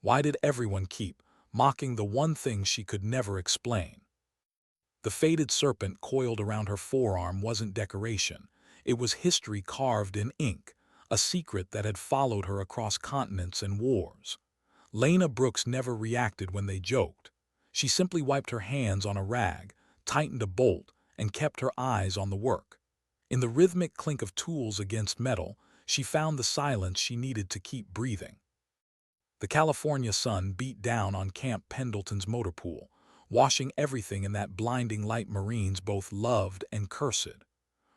Why did everyone keep mocking the one thing she could never explain? The faded serpent coiled around her forearm wasn't decoration. It was history carved in ink, a secret that had followed her across continents and wars. Lena Brooks never reacted when they joked. She simply wiped her hands on a rag, tightened a bolt, and kept her eyes on the work. In the rhythmic clink of tools against metal, she found the silence she needed to keep breathing. The California sun beat down on Camp Pendleton's motor pool, washing everything in that blinding light Marines both loved and cursed.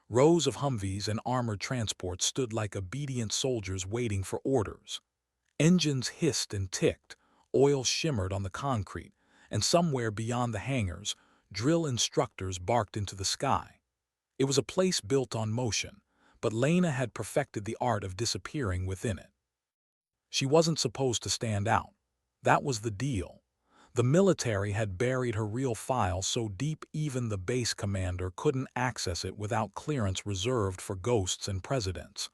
Rows of Humvees and armored transports stood like obedient soldiers waiting for orders. Engines hissed and ticked, oil shimmered on the concrete, and somewhere beyond the hangars, drill instructors barked into the sky. It was a place built on motion, but Lena had perfected the art of disappearing within it. She wasn't supposed to stand out. That was the deal. The military had buried her real file so deep even the base commander couldn't access it without clearance reserved for ghosts and presidents.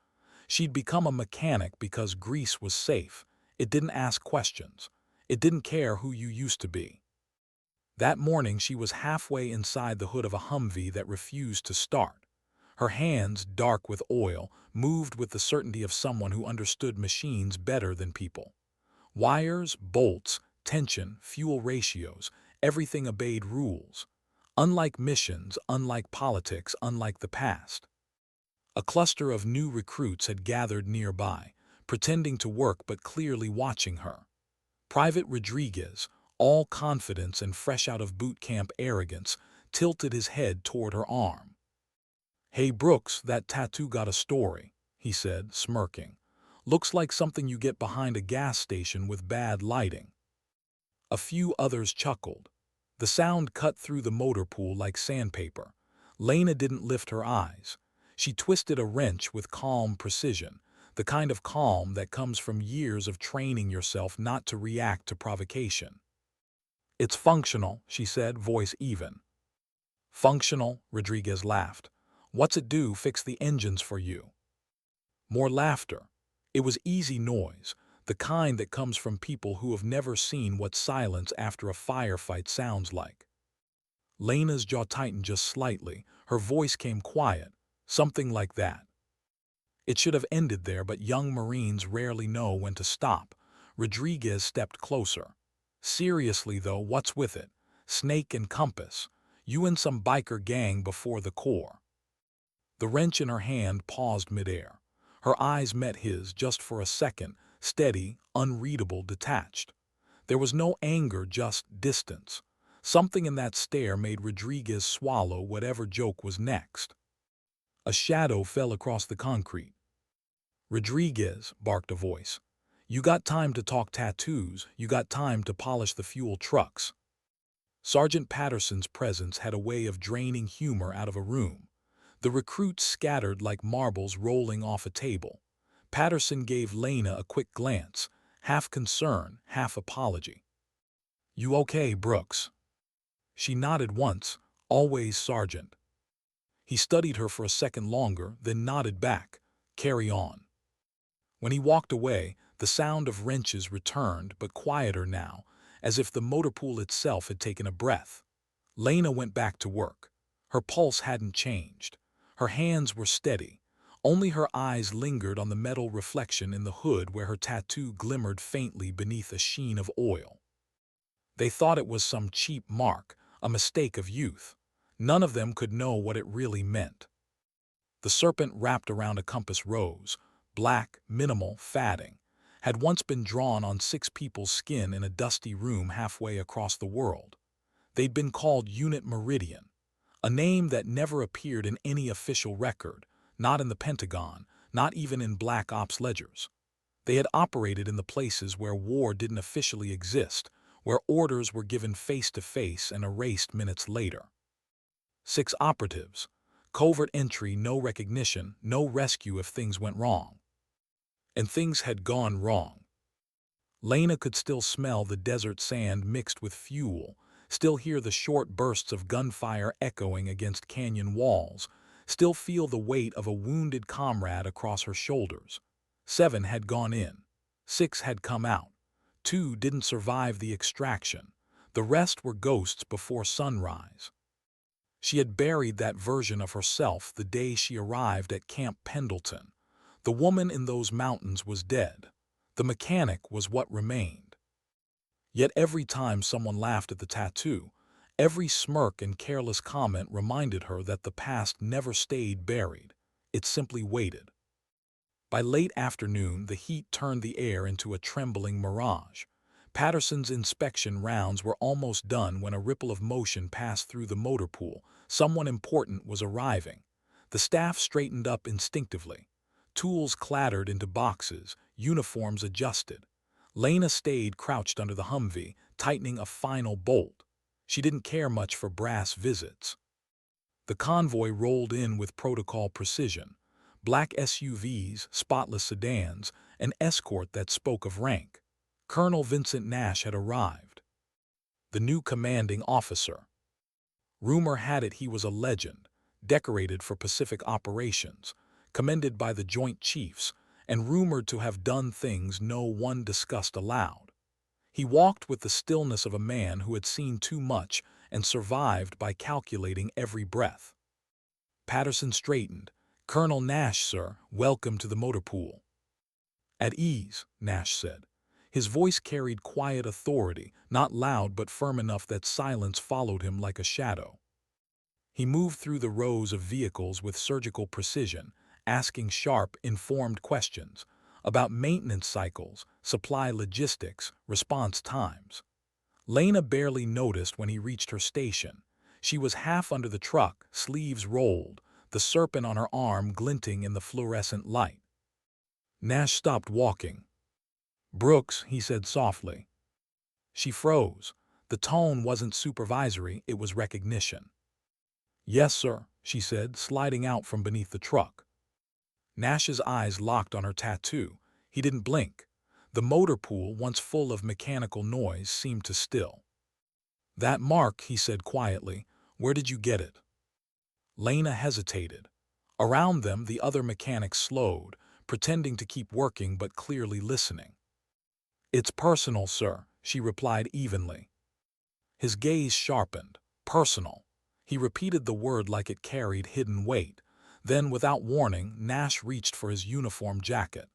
She'd become a mechanic because Greece was safe. It didn't ask questions. It didn't care who you used to be. That morning she was halfway inside the hood of a Humvee that refused to start. Her hands, dark with oil, moved with the certainty of someone who understood machines better than people. Wires, bolts, tension, fuel ratios, everything obeyed rules. Unlike missions, unlike politics, unlike the past. A cluster of new recruits had gathered nearby, pretending to work but clearly watching her. Private Rodriguez, all confidence and fresh out of boot camp arrogance, tilted his head toward her arm. "Hey Brooks, that tattoo got a story," he said, smirking. "Looks like something you get behind a gas station with bad lighting." A few others chuckled. The sound cut through the motor pool like sandpaper. Lena didn't lift her eyes. She twisted a wrench with calm precision, the kind of calm that comes from years of training yourself not to react to provocation. "It's functional," she said, voice even. "Functional?" Rodriguez laughed. "What's it do? Fix the engines for you." More laughter. It was easy noise, the kind that comes from people who have never seen what silence after a firefight sounds like. Lena's jaw tightened just slightly. Her voice came quiet, something like that. It should have ended there, but young Marines rarely know when to stop. Rodriguez stepped closer. "Seriously though, what's with it? Snake and compass. You and some biker gang before the Corps." The wrench in her hand paused midair. Her eyes met his just for a second, steady, unreadable, detached. There was no anger, just distance. Something in that stare made Rodriguez swallow whatever joke was next. A shadow fell across the concrete. "Rodriguez," barked a voice. "You got time to talk tattoos, you got time to polish the fuel trucks." Sergeant Patterson's presence had a way of draining humor out of a room. The recruits scattered like marbles rolling off a table. Patterson gave Lena a quick glance, half concern, half apology. "You okay, Brooks?" She nodded once, "Always, Sergeant." He studied her for a second longer, then nodded back, "Carry on." When he walked away, the sound of wrenches returned, but quieter now, as if the motor pool itself had taken a breath. Lena went back to work. Her pulse hadn't changed. Her hands were steady. Only her eyes lingered on the metal reflection in the hood where her tattoo glimmered faintly beneath a sheen of oil. They thought it was some cheap mark, a mistake of youth. None of them could know what it really meant. The serpent wrapped around a compass rose, black, minimal, fatting, had once been drawn on 6 people's skin in a dusty room halfway across the world. They'd been called Unit Meridian, a name that never appeared in any official record, not in the Pentagon, not even in Black Ops ledgers. They had operated in the places where war didn't officially exist, where orders were given face-to-face and erased minutes later. 6 operatives. Covert entry, no recognition, no rescue if things went wrong. And things had gone wrong. Lena could still smell the desert sand mixed with fuel, still hear the short bursts of gunfire echoing against canyon walls, still feel the weight of a wounded comrade across her shoulders. 7 had gone in. 6 had come out. Two didn't survive the extraction. The rest were ghosts before sunrise. She had buried that version of herself the day she arrived at Camp Pendleton. The woman in those mountains was dead. The mechanic was what remained. Yet every time someone laughed at the tattoo, every smirk and careless comment reminded her that the past never stayed buried. It simply waited. By late afternoon, the heat turned the air into a trembling mirage. Patterson's inspection rounds were almost done when a ripple of motion passed through the motor pool. Someone important was arriving. The staff straightened up instinctively. Tools clattered into boxes, uniforms adjusted. Lena stayed crouched under the Humvee, tightening a final bolt. She didn't care much for brass visits. The convoy rolled in with protocol precision. Black SUVs, spotless sedans, an escort that spoke of rank. Colonel Vincent Nash had arrived. The new commanding officer. Rumor had it he was a legend, decorated for Pacific operations, commended by the Joint Chiefs, and rumored to have done things no one discussed aloud. He walked with the stillness of a man who had seen too much and survived by calculating every breath. Patterson straightened. "Colonel Nash, sir, welcome to the motor pool." "At ease," Nash said. His voice carried quiet authority, not loud but firm enough that silence followed him like a shadow. He moved through the rows of vehicles with surgical precision, asking sharp, informed questions about maintenance cycles, supply logistics, response times. Lena barely noticed when he reached her station. She was half under the truck, sleeves rolled, the serpent on her arm glinting in the fluorescent light. Nash stopped walking. "Brooks," he said softly. She froze. The tone wasn't supervisory, it was recognition. "Yes, sir," she said, sliding out from beneath the truck. Nash's eyes locked on her tattoo. He didn't blink. The motor pool, once full of mechanical noise, seemed to still. "That mark," he said quietly, "where did you get it?" Lena hesitated. Around them, the other mechanics slowed, pretending to keep working but clearly listening. "It's personal, sir," she replied evenly. His gaze sharpened. "Personal." He repeated the word like it carried hidden weight. Then, without warning, Nash reached for his uniform jacket.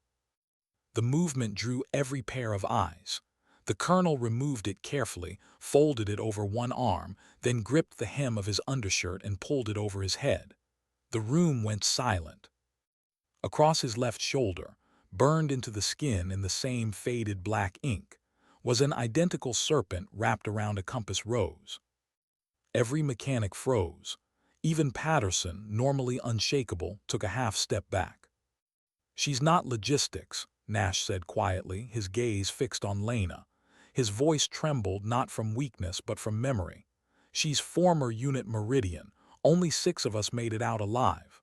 The movement drew every pair of eyes. The colonel removed it carefully, folded it over one arm, then gripped the hem of his undershirt and pulled it over his head. The room went silent. Across his left shoulder, burned into the skin in the same faded black ink, was an identical serpent wrapped around a compass rose. Every mechanic froze. Even Patterson, normally unshakable, took a half step back. "She's not logistics," Nash said quietly, his gaze fixed on Lena. His voice trembled not from weakness but from memory. "She's former Unit Meridian. Only 6 of us made it out alive."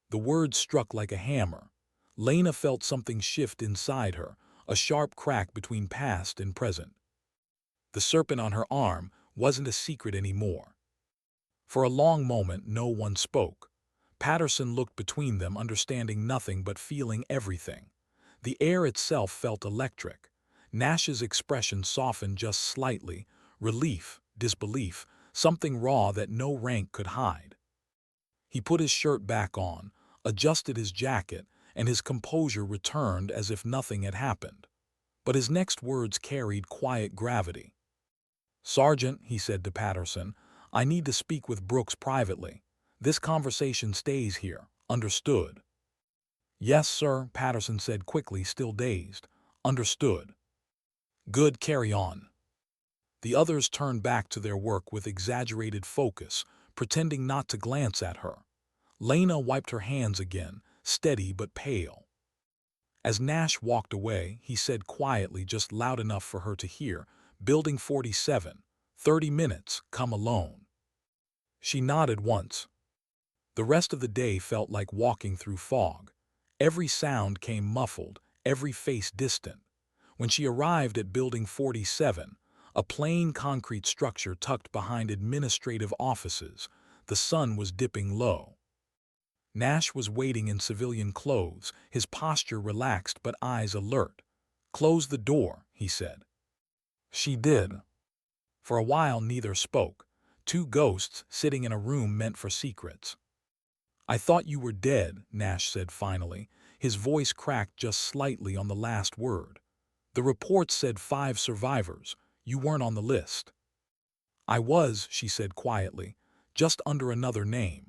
The words struck like a hammer. Lena felt something shift inside her, a sharp crack between past and present. The serpent on her arm wasn't a secret anymore. For a long moment, no one spoke. Patterson looked between them, understanding nothing but feeling everything. The air itself felt electric. Nash's expression softened just slightly, relief, disbelief, something raw that no rank could hide. He put his shirt back on, adjusted his jacket, and his composure returned as if nothing had happened. But his next words carried quiet gravity. "Sergeant," he said to Patterson, "I need to speak with Brooks privately. This conversation stays here. Understood?" "Yes, sir," Patterson said quickly, still dazed. "Understood." "Good, carry on." The others turned back to their work with exaggerated focus, pretending not to glance at her. Lena wiped her hands again, steady but pale. As Nash walked away, he said quietly, just loud enough for her to hear, "Building 47, 30 minutes, come alone." She nodded once. The rest of the day felt like walking through fog. Every sound came muffled, every face distant. When she arrived at Building 47, a plain concrete structure tucked behind administrative offices, the sun was dipping low. Nash was waiting in civilian clothes, his posture relaxed but eyes alert. "Close the door," he he said. She did. For a while neither spoke, two ghosts sitting in a room meant for secrets. I thought you were dead, Nash said finally. His voice cracked just slightly on the last word. The report said 5 survivors. You weren't on the list. I was, she said quietly, just under another name.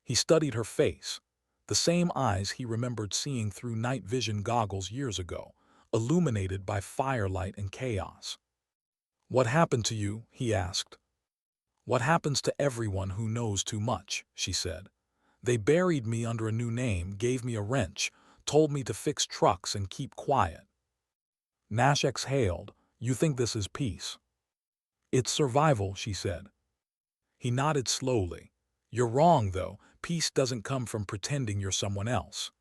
He studied her face, the same eyes he remembered seeing through night vision goggles years ago, illuminated by firelight and chaos. What happened to you? He asked. What happens to everyone who knows too much, she said. They buried me under a new name, gave me a wrench, told me to fix trucks and keep quiet. Nash exhaled. You think this is peace? It's survival, she said. He nodded slowly. You're wrong, though. Peace doesn't come from pretending you're someone else.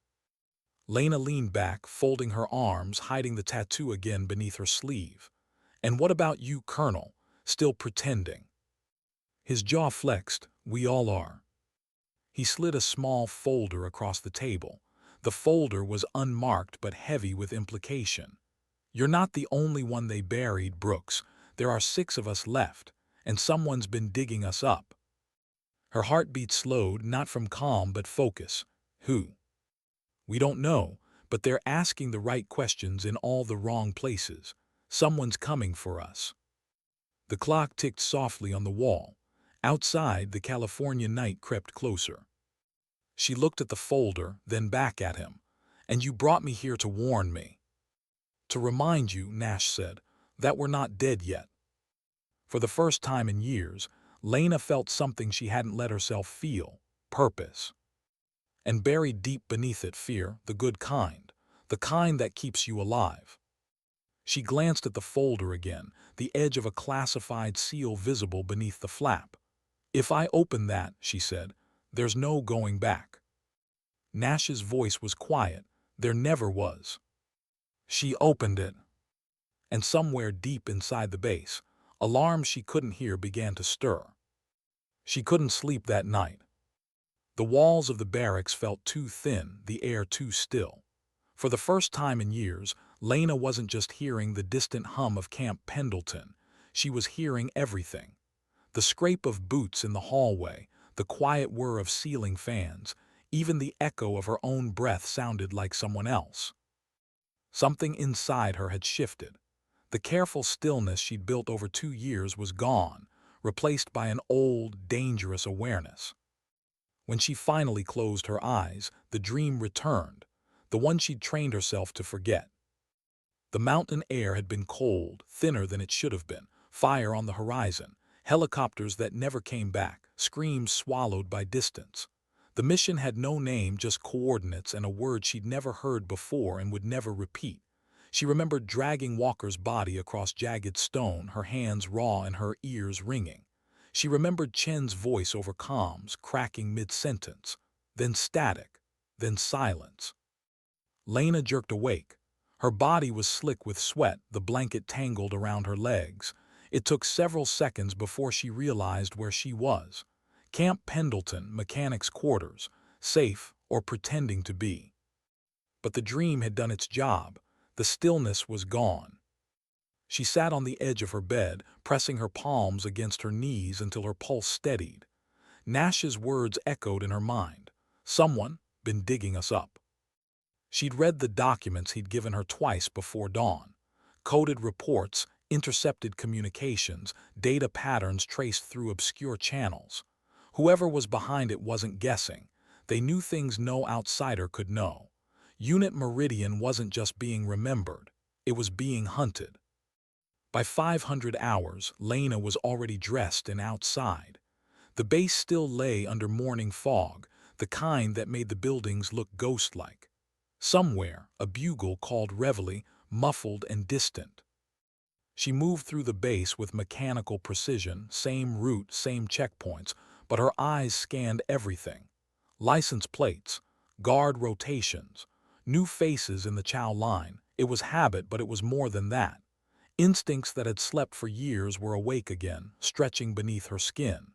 Lena leaned back, folding her arms, hiding the tattoo again beneath her sleeve. And what about you, Colonel? Still pretending? His jaw flexed. We all are. He slid a small folder across the table. The folder was unmarked but heavy with implication. You're not the only one they buried, Brooks. There are 6 of us left, and someone's been digging us up. Her heartbeat slowed, not from calm but focus. Who? We don't know, but they're asking the right questions in all the wrong places. Someone's coming for us. The clock ticked softly on the wall. Outside, the California night crept closer. She looked at the folder, then back at him. And you brought me here to warn me. To remind you, Nash said, that we're not dead yet. For the first time in years, Lena felt something she hadn't let herself feel, purpose. And buried deep beneath it, fear, the good kind, the kind that keeps you alive. She glanced at the folder again, the edge of a classified seal visible beneath the flap. If I open that, she said, there's no going back. Nash's voice was quiet. There never was. She opened it. And somewhere deep inside the base, alarms she couldn't hear began to stir. She couldn't sleep that night. The walls of the barracks felt too thin, the air too still. For the first time in years, Lena wasn't just hearing the distant hum of Camp Pendleton. She was hearing everything. The scrape of boots in the hallway, the quiet whir of ceiling fans, even the echo of her own breath sounded like someone else. Something inside her had shifted. The careful stillness she'd built over 2 years was gone, replaced by an old, dangerous awareness. When she finally closed her eyes, the dream returned, the one she'd trained herself to forget. The mountain air had been cold, thinner than it should have been, fire on the horizon, helicopters that never came back, screams swallowed by distance. The mission had no name, just coordinates and a word she'd never heard before and would never repeat. She remembered dragging Walker's body across jagged stone, her hands raw and her ears ringing. She remembered Chen's voice over comms, cracking mid-sentence, then static, then silence. Lena jerked awake. Her body was slick with sweat, the blanket tangled around her legs. It took several seconds before she realized where she was. Camp Pendleton, mechanics' quarters, safe or pretending to be. But the dream had done its job. The stillness was gone. She sat on the edge of her bed, pressing her palms against her knees until her pulse steadied. Nash's words echoed in her mind. Someone been digging us up. She'd read the documents he'd given her twice before dawn. Coded reports, intercepted communications, data patterns traced through obscure channels. Whoever was behind it wasn't guessing. They knew things no outsider could know. Unit Meridian wasn't just being remembered. It was being hunted. By 500 hours, Lena was already dressed and outside. The base still lay under morning fog, the kind that made the buildings look ghost-like. Somewhere, a bugle called reveille, muffled and distant. She moved through the base with mechanical precision, same route, same checkpoints, but her eyes scanned everything. License plates, guard rotations, new faces in the Chow line. It was habit, but it was more than that. Instincts that had slept for years were awake again, stretching beneath her skin.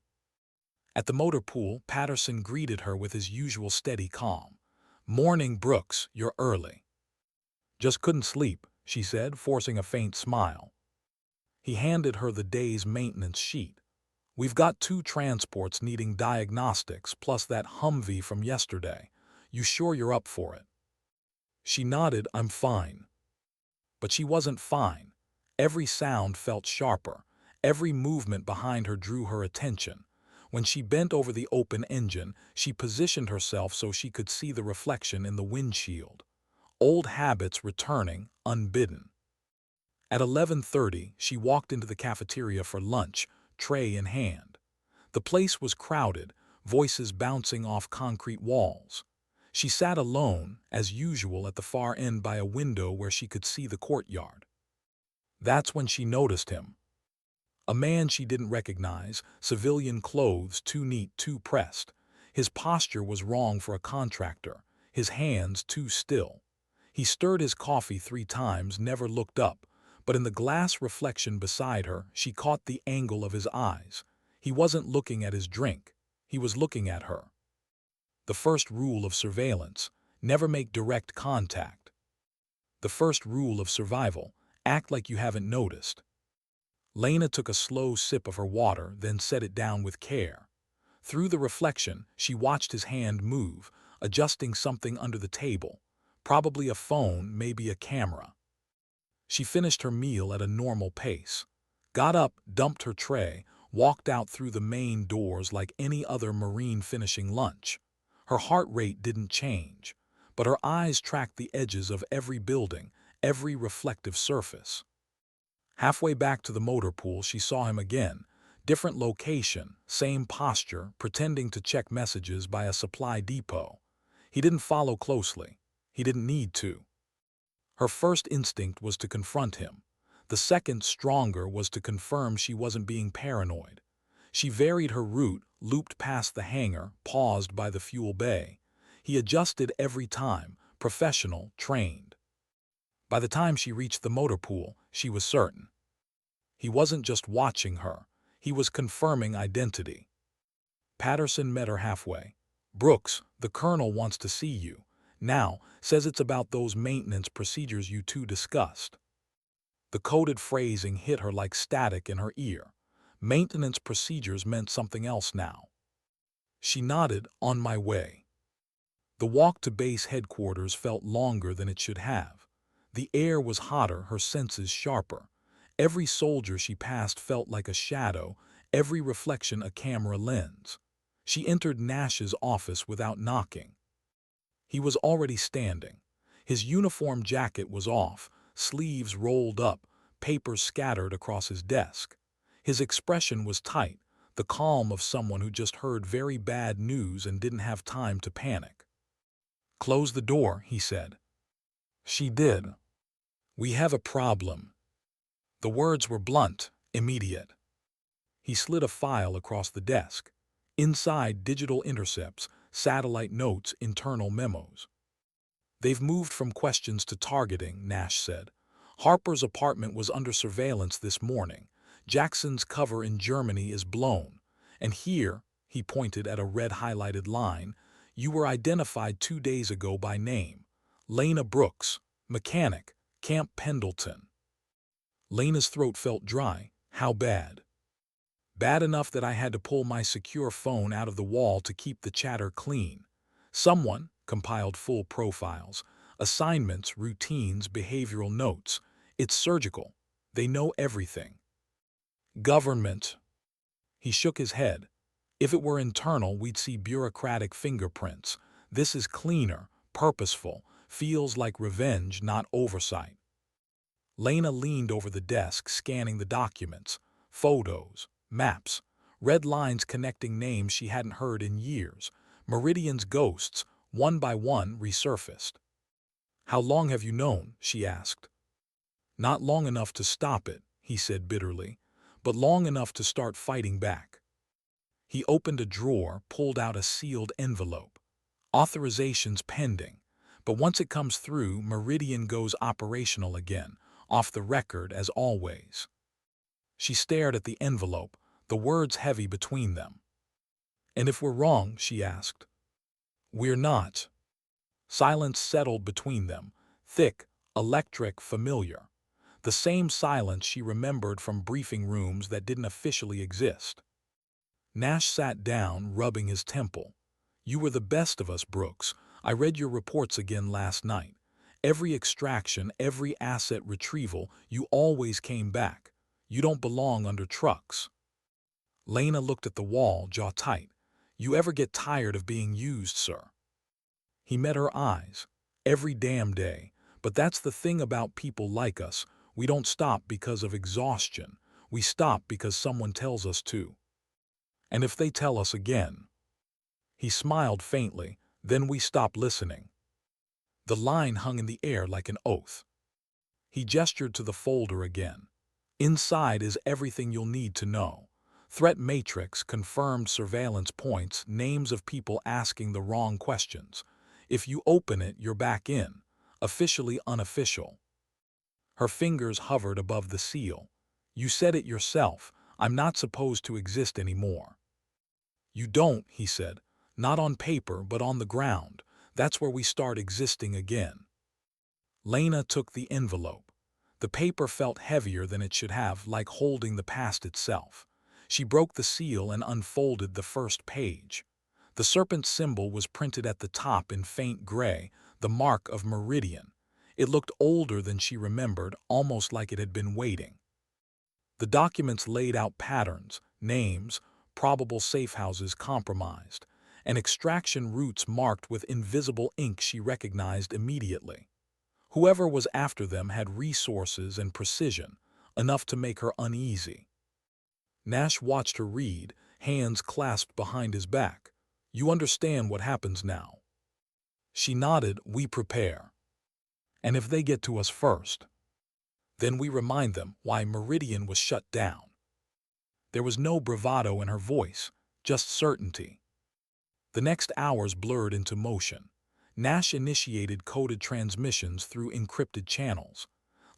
At the motor pool, Patterson greeted her with his usual steady calm. "Morning, Brooks, you're early." "Just couldn't sleep," she said, forcing a faint smile. He handed her the day's maintenance sheet. We've got 2 transports needing diagnostics, plus that Humvee from yesterday. You sure you're up for it? She nodded. I'm fine. But she wasn't fine. Every sound felt sharper. Every movement behind her drew her attention. When she bent over the open engine, she positioned herself so she could see the reflection in the windshield. Old habits returning, unbidden. At 11:30, she walked into the cafeteria for lunch, tray in hand. The place was crowded, voices bouncing off concrete walls. She sat alone, as usual, at the far end by a window where she could see the courtyard. That's when she noticed him. A man she didn't recognize, civilian clothes too neat, too pressed. His posture was wrong for a contractor, his hands too still. He stirred his coffee 3 times, never looked up, but in the glass reflection beside her, she caught the angle of his eyes. He wasn't looking at his drink. He was looking at her. The first rule of surveillance: never make direct contact. The first rule of survival: act like you haven't noticed. Lena took a slow sip of her water, then set it down with care. Through the reflection, she watched his hand move, adjusting something under the table. Probably a phone, maybe a camera. She finished her meal at a normal pace. Got up, dumped her tray, walked out through the main doors like any other Marine finishing lunch. Her heart rate didn't change, but her eyes tracked the edges of every building, every reflective surface. Halfway back to the motor pool, she saw him again. Different location, same posture, pretending to check messages by a supply depot. He didn't follow closely. He didn't need to. Her first instinct was to confront him. The second, stronger, was to confirm she wasn't being paranoid. She varied her route, looped past the hangar, paused by the fuel bay. He adjusted every time, professional, trained. By the time she reached the motor pool, she was certain. He wasn't just watching her. He was confirming identity. Patterson met her halfway. Brooks, the colonel wants to see you. Now, says it's about those maintenance procedures you 2 discussed. The coded phrasing hit her like static in her ear. Maintenance procedures meant something else now. She nodded. On my way. The walk to base headquarters felt longer than it should have. The air was hotter, her senses sharper. Every soldier she passed felt like a shadow, every reflection a camera lens. She entered Nash's office without knocking. He was already standing. His uniform jacket was off, sleeves rolled up, papers scattered across his desk. His expression was tight, the calm of someone who just heard very bad news and didn't have time to panic. "Close the door," he said. She did. "We have a problem." The words were blunt, immediate. He slid a file across the desk. Inside, digital intercepts, satellite notes, internal memos. "They've moved from questions to targeting," Nash said. "Harper's apartment was under surveillance this morning. Jackson's cover in Germany is blown. And here," he pointed at a red highlighted line, "you were identified 2 days ago by name. Lena Brooks, mechanic, Camp Pendleton." Lena's throat felt dry. "How bad?" "Bad enough that I had to pull my secure phone out of the wall to keep the chatter clean. Someone compiled full profiles, assignments, routines, behavioral notes. It's surgical. They know everything." "Government." He shook his head. "If it were internal, we'd see bureaucratic fingerprints. This is cleaner, purposeful, feels like revenge, not oversight." Lena leaned over the desk, scanning the documents, photos, maps, red lines connecting names she hadn't heard in years. Meridian's ghosts, one by one, resurfaced. "How long have you known?" she asked. "Not long enough to stop it," he said bitterly, "but long enough to start fighting back." He opened a drawer, pulled out a sealed envelope. "Authorization's pending, but once it comes through, Meridian goes operational again, off the record as always." She stared at the envelope, the words heavy between them. "And if we're wrong?" she asked. "We're not." Silence settled between them, thick, Electric, familiar. The same silence she remembered from briefing rooms that didn't officially exist. Nash sat down, rubbing his temple. "You were the best of us, Brooks. I read your reports again last night. Every extraction, every asset retrieval, you always came back. You don't belong under trucks." Lena looked at the wall, jaw tight. "You ever get tired of being used, sir?" He met her eyes. "Every damn day. But that's the thing about people like us. We don't stop because of exhaustion. We stop because someone tells us to. And if they tell us again." He smiled faintly. "Then we stop listening." The line hung in the air like an oath. He gestured to the folder again. "Inside is everything you'll need to know. Threat matrix, confirmed surveillance points, names of people asking the wrong questions. If you open it, you're back in. Officially unofficial." Her fingers hovered above the seal. "You said it yourself. I'm not supposed to exist anymore." "You don't," he said. "Not on paper, but on the ground. That's where we start existing again." Lena took the envelope. The paper felt heavier than it should have, like holding the past itself. She broke the seal and unfolded the first page. The serpent symbol was printed at the top in faint gray, the mark of Meridian. It looked older than she remembered, almost like it had been waiting. The documents laid out patterns, names, probable safe houses compromised, and extraction routes marked with invisible ink she recognized immediately. Whoever was after them had resources and precision, enough to make her uneasy. Nash watched her read, hands clasped behind his back. "You understand what happens now?" She nodded. "We prepare. And if they get to us first, then we remind them why Meridian was shut down." There was no bravado in her voice, just certainty. The next hours blurred into motion. Nash initiated coded transmissions through encrypted channels.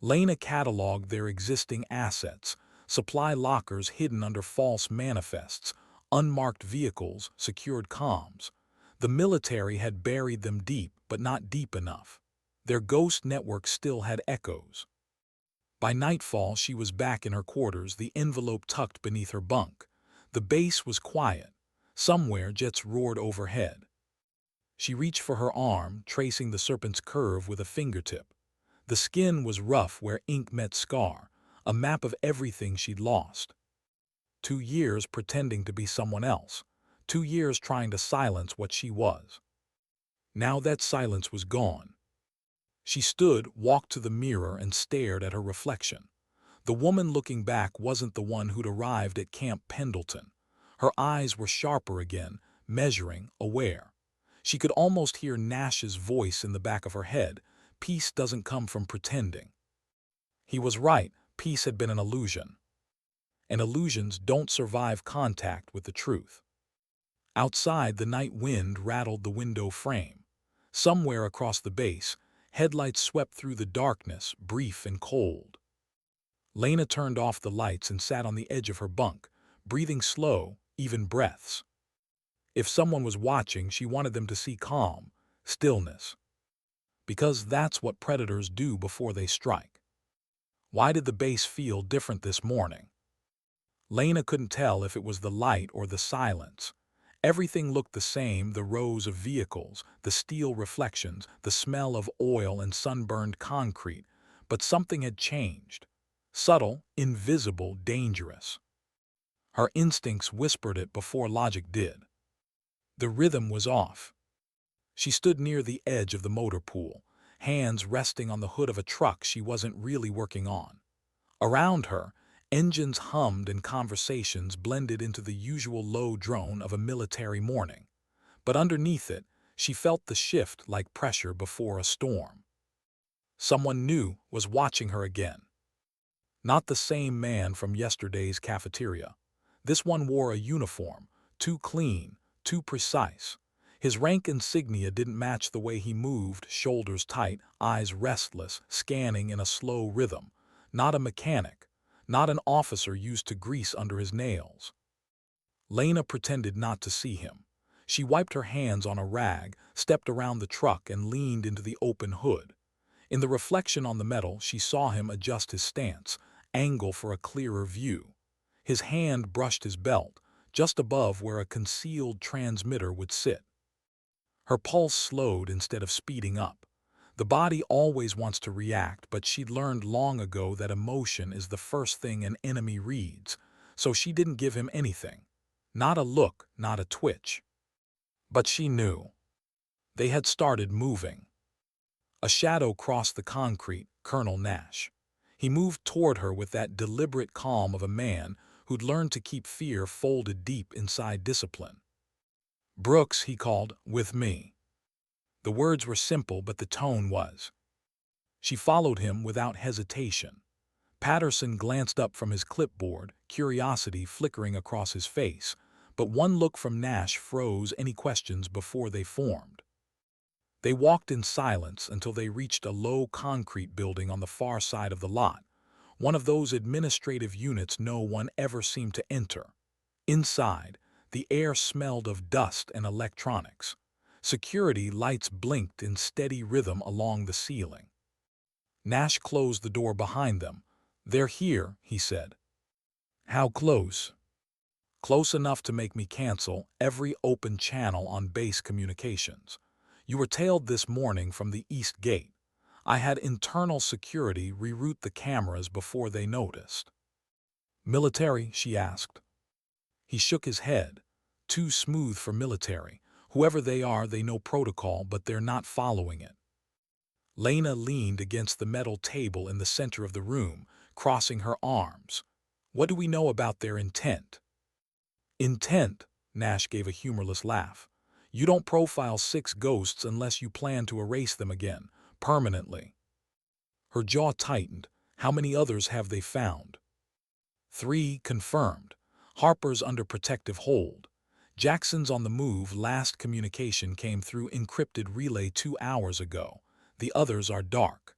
Lena cataloged their existing assets, supply lockers hidden under false manifests, unmarked vehicles, secured comms. The military had buried them deep, but not deep enough. Their ghost network still had echoes. By nightfall, she was back in her quarters, the envelope tucked beneath her bunk. The base was quiet. Somewhere, jets roared overhead. She reached for her arm, tracing the serpent's curve with a fingertip. The skin was rough where ink met scar, a map of everything she'd lost. 2 years pretending to be someone else. 2 years trying to silence what she was. Now that silence was gone. She stood, walked to the mirror, and stared at her reflection. The woman looking back wasn't the one who'd arrived at Camp Pendleton. Her eyes were sharper again, measuring, aware. She could almost hear Nash's voice in the back of her head. Peace doesn't come from pretending. He was right. Peace had been an illusion. And illusions don't survive contact with the truth. Outside, the night wind rattled the window frame. Somewhere across the base, headlights swept through the darkness, brief and cold. Lena turned off the lights and sat on the edge of her bunk, breathing slow, even breaths. If someone was watching, she wanted them to see calm, stillness. Because that's what predators do before they strike. Why did the base feel different this morning? Lena couldn't tell if it was the light or the silence. Everything looked the same, the rows of vehicles, the steel reflections, the smell of oil and sunburned concrete, but something had changed. Subtle, invisible, dangerous. Her instincts whispered it before logic did. The rhythm was off. She stood near the edge of the motor pool, hands resting on the hood of a truck she wasn't really working on. Around her, engines hummed and conversations blended into the usual low drone of a military morning. But underneath it, she felt the shift like pressure before a storm. Someone new was watching her again. Not the same man from yesterday's cafeteria. This one wore a uniform, too clean, too precise. His rank insignia didn't match the way he moved, shoulders tight, eyes restless, scanning in a slow rhythm. Not a mechanic, not an officer used to grease under his nails. Lena pretended not to see him. She wiped her hands on a rag, stepped around the truck, and leaned into the open hood. In the reflection on the metal, she saw him adjust his stance, angle for a clearer view. His hand brushed his belt, just above where a concealed transmitter would sit. Her pulse slowed instead of speeding up. The body always wants to react, but she'd learned long ago that emotion is the first thing an enemy reads, so she didn't give him anything. Not a look, not a twitch. But she knew. They had started moving. A shadow crossed the concrete, Colonel Nash. He moved toward her with that deliberate calm of a man who'd learned to keep fear folded deep inside discipline. "Brooks," he called, "with me." The words were simple, but the tone was. She followed him without hesitation. Patterson glanced up from his clipboard, curiosity flickering across his face, but one look from Nash froze any questions before they formed. They walked in silence until they reached a low concrete building on the far side of the lot, one of those administrative units no one ever seemed to enter. Inside, the air smelled of dust and electronics. Security lights blinked in steady rhythm along the ceiling. Nash closed the door behind them. "They're here," he said. "How close?" "Close enough to make me cancel every open channel on base communications. You were tailed this morning from the east gate. I had internal security reroute the cameras before they noticed." "Military?" she asked. He shook his head. "Too smooth for military. Whoever they are, they know protocol, but they're not following it." Lena leaned against the metal table in the center of the room, crossing her arms. "What do we know about their intent?" "Intent?" Nash gave a humorless laugh. "You don't profile 6 ghosts unless you plan to erase them again, permanently." Her jaw tightened. "How many others have they found?" "3 confirmed. Harper's under protective hold. Jackson's on the move. Last communication came through encrypted relay 2 hours ago. The others are dark."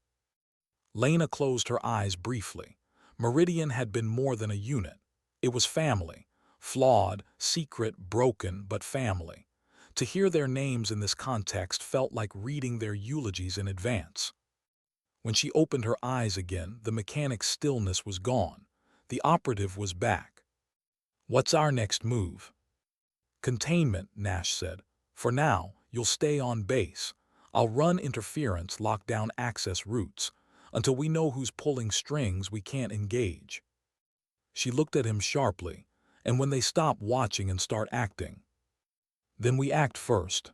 Lena closed her eyes briefly. Meridian had been more than a unit. It was family. Flawed, secret, broken, but family. To hear their names in this context felt like reading their eulogies in advance. When she opened her eyes again, the mechanic's stillness was gone. The operative was back. "What's our next move?" "Containment," Nash said. "For now, you'll stay on base. I'll run interference, lock down access routes. Until we know who's pulling strings, we can't engage." She looked at him sharply. "And when they stop watching and start acting?" "Then we act first."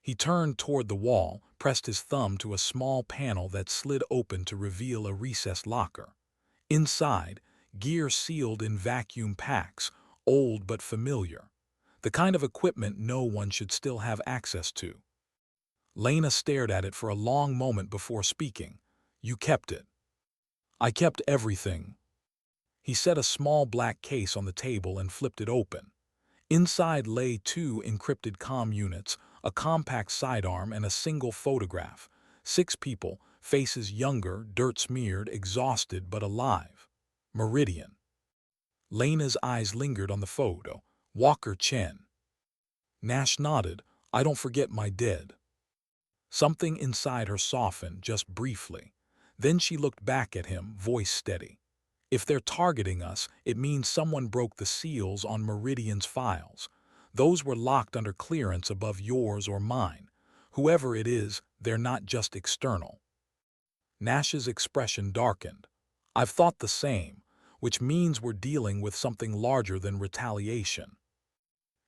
He turned toward the wall, pressed his thumb to a small panel that slid open to reveal a recessed locker. Inside, gear sealed in vacuum packs, old but familiar. The kind of equipment no one should still have access to. Lena stared at it for a long moment before speaking. "You kept it." "I kept everything." He set a small black case on the table and flipped it open. Inside lay 2 encrypted comm units, a compact sidearm, and a single photograph. 6 people, faces younger, dirt-smeared, exhausted but alive. Meridian. Lena's eyes lingered on the photo. Walker Chen. Nash nodded. "I don't forget my dead." Something inside her softened just briefly. Then she looked back at him, voice steady. "If they're targeting us, it means someone broke the seals on Meridian's files. Those were locked under clearance above yours or mine. Whoever it is, they're not just external." Nash's expression darkened. "I've thought the same, which means we're dealing with something larger than retaliation."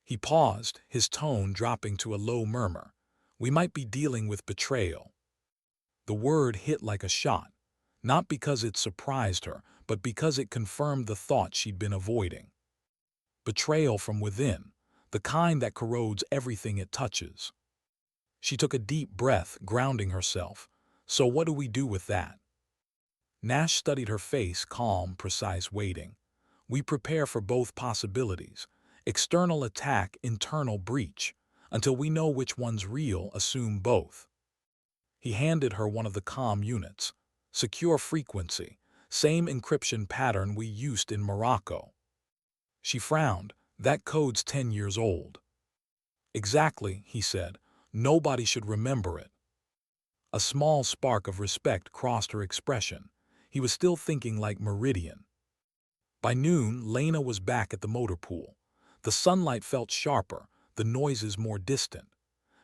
He paused, his tone dropping to a low murmur. "We might be dealing with betrayal." The word hit like a shot, not because it surprised her, but because it confirmed the thought she'd been avoiding. Betrayal from within, the kind that corrodes everything it touches. She took a deep breath, grounding herself. "So what do we do with that?" Nash studied her face, calm, precise, waiting. "We prepare for both possibilities. External attack, internal breach. Until we know which one's real, assume both." He handed her one of the comm units. "Secure frequency. Same encryption pattern we used in Morocco." She frowned. "That code's 10 years old." "Exactly," he said. "Nobody should remember it." A small spark of respect crossed her expression. He was still thinking like Meridian. By noon, Lena was back at the motor pool. The sunlight felt sharper, the noises more distant.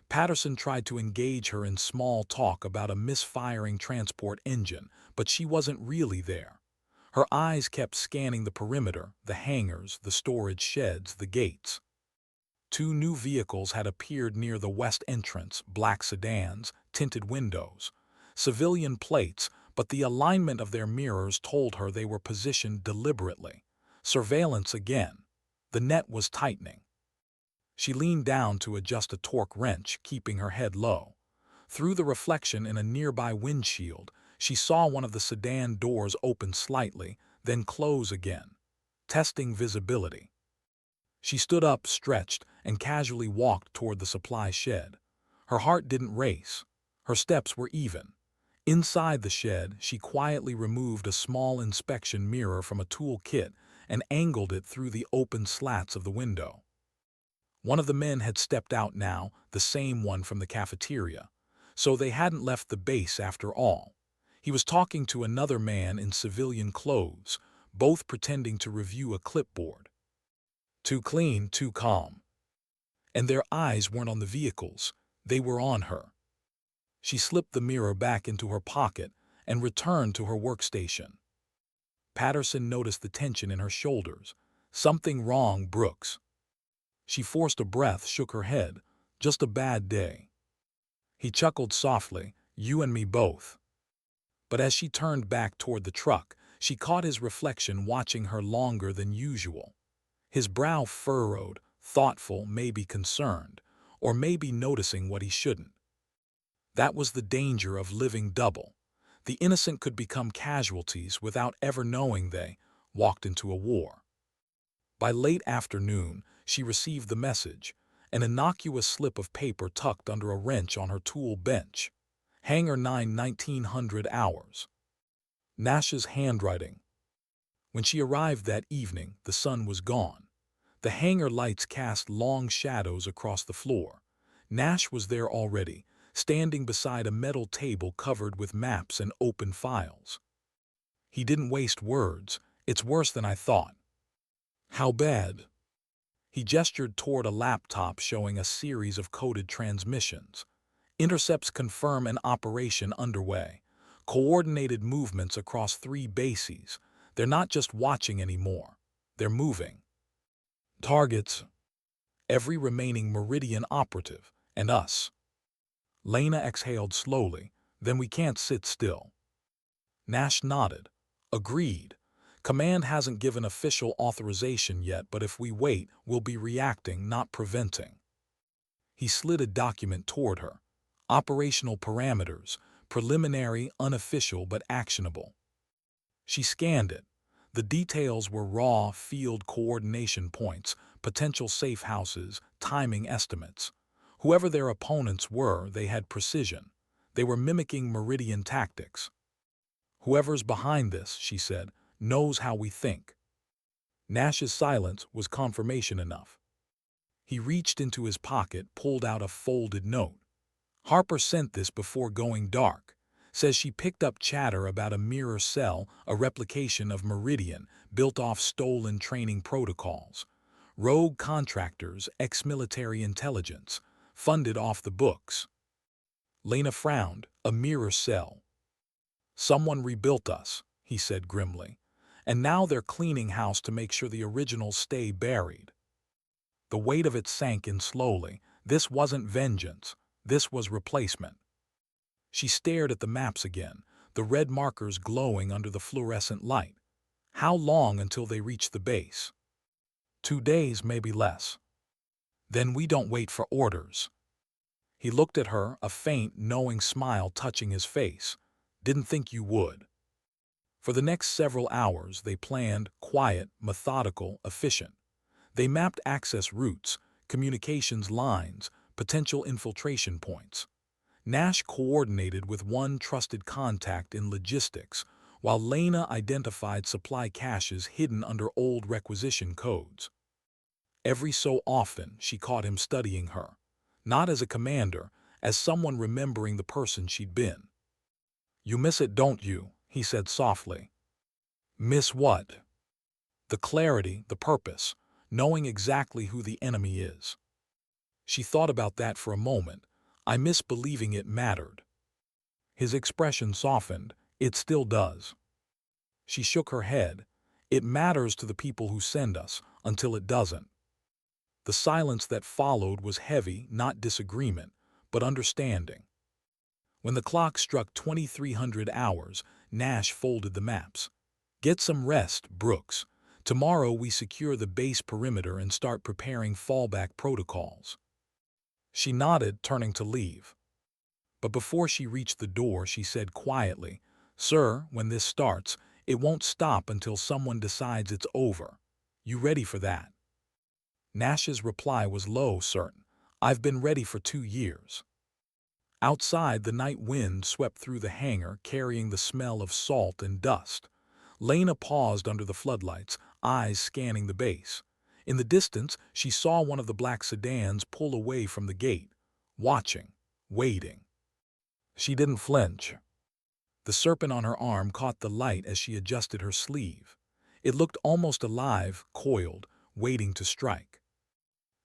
Patterson tried to engage her in small talk about a misfiring transport engine, but she wasn't really there. Her eyes kept scanning the perimeter, the hangars, the storage sheds, the gates. Two new vehicles had appeared near the west entrance, black sedans, tinted windows, civilian plates, but the alignment of their mirrors told her they were positioned deliberately. Surveillance again. The net was tightening. She leaned down to adjust a torque wrench, keeping her head low. Through the reflection in a nearby windshield, she saw one of the sedan doors open slightly, then close again, testing visibility. She stood up, stretched, and casually walked toward the supply shed. Her heart didn't race. Her steps were even. Inside the shed, she quietly removed a small inspection mirror from a tool kit and angled it through the open slats of the window. One of the men had stepped out now, the same one from the cafeteria. So they hadn't left the base after all. He was talking to another man in civilian clothes, both pretending to review a clipboard. Too clean, too calm. And their eyes weren't on the vehicles, they were on her. She slipped the mirror back into her pocket and returned to her workstation. Patterson noticed the tension in her shoulders. Something wrong, Brooks. She forced a breath, shook her head. Just a bad day. He chuckled softly, you and me both. But as she turned back toward the truck, she caught his reflection watching her longer than usual. His brow furrowed, thoughtful, maybe concerned, or maybe noticing what he shouldn't. That was the danger of living double. The innocent could become casualties without ever knowing they walked into a war. By late afternoon, she received the message, an innocuous slip of paper tucked under a wrench on her tool bench. Hangar 9, 1900 hours. Nash's handwriting. When she arrived that evening, the sun was gone. The hangar lights cast long shadows across the floor. Nash was there already, standing beside a metal table covered with maps and open files. He didn't waste words. It's worse than I thought. How bad? He gestured toward a laptop showing a series of coded transmissions. Intercepts confirm an operation underway. Coordinated movements across 3 bases. They're not just watching anymore. They're moving. Targets. Every remaining Meridian operative, and us. Lena exhaled slowly. Then we can't sit still. Nash nodded. Agreed. Command hasn't given official authorization yet, but if we wait, we'll be reacting, not preventing. He slid a document toward her. Operational parameters, preliminary, unofficial, but actionable. She scanned it. The details were raw field coordination points, potential safe houses, timing estimates. Whoever their opponents were, they had precision. They were mimicking Meridian tactics. Whoever's behind this, she said, knows how we think. Nash's silence was confirmation enough. He reached into his pocket, pulled out a folded note. Harper sent this before going dark. Says she picked up chatter about a mirror cell, a replication of Meridian, built off stolen training protocols. Rogue contractors, ex-military intelligence, funded off the books. Lena frowned. A mirror cell. Someone rebuilt us, he said grimly. And now they're cleaning house to make sure the originals stay buried. The weight of it sank in slowly. This wasn't vengeance. This was replacement. She stared at the maps again, the red markers glowing under the fluorescent light. How long until they reach the base? 2 days, maybe less. Then we don't wait for orders. He looked at her, a faint, knowing smile touching his face. Didn't think you would. For the next several hours, they planned, quiet, methodical, efficient. They mapped access routes, communications lines, potential infiltration points. Nash coordinated with one trusted contact in logistics, while Lena identified supply caches hidden under old requisition codes. Every so often, she caught him studying her, not as a commander, as someone remembering the person she'd been. "You miss it, don't you?" he said softly. "Miss what?" "The clarity, the purpose, knowing exactly who the enemy is." She thought about that for a moment. "I miss believing it mattered." His expression softened. "It still does." She shook her head. "It matters to the people who send us, until it doesn't." The silence that followed was heavy, not disagreement, but understanding. When the clock struck 2300 hours, Nash folded the maps. "Get some rest, Brooks. Tomorrow we secure the base perimeter and start preparing fallback protocols." She nodded, turning to leave. But before she reached the door, she said quietly, "Sir, when this starts, it won't stop until someone decides it's over. You ready for that?" Nash's reply was low, certain. "I've been ready for 2 years." Outside, the night wind swept through the hangar, carrying the smell of salt and dust. Lena paused under the floodlights, eyes scanning the base. In the distance, she saw one of the black sedans pull away from the gate, watching, waiting. She didn't flinch. The serpent on her arm caught the light as she adjusted her sleeve. It looked almost alive, coiled, waiting to strike.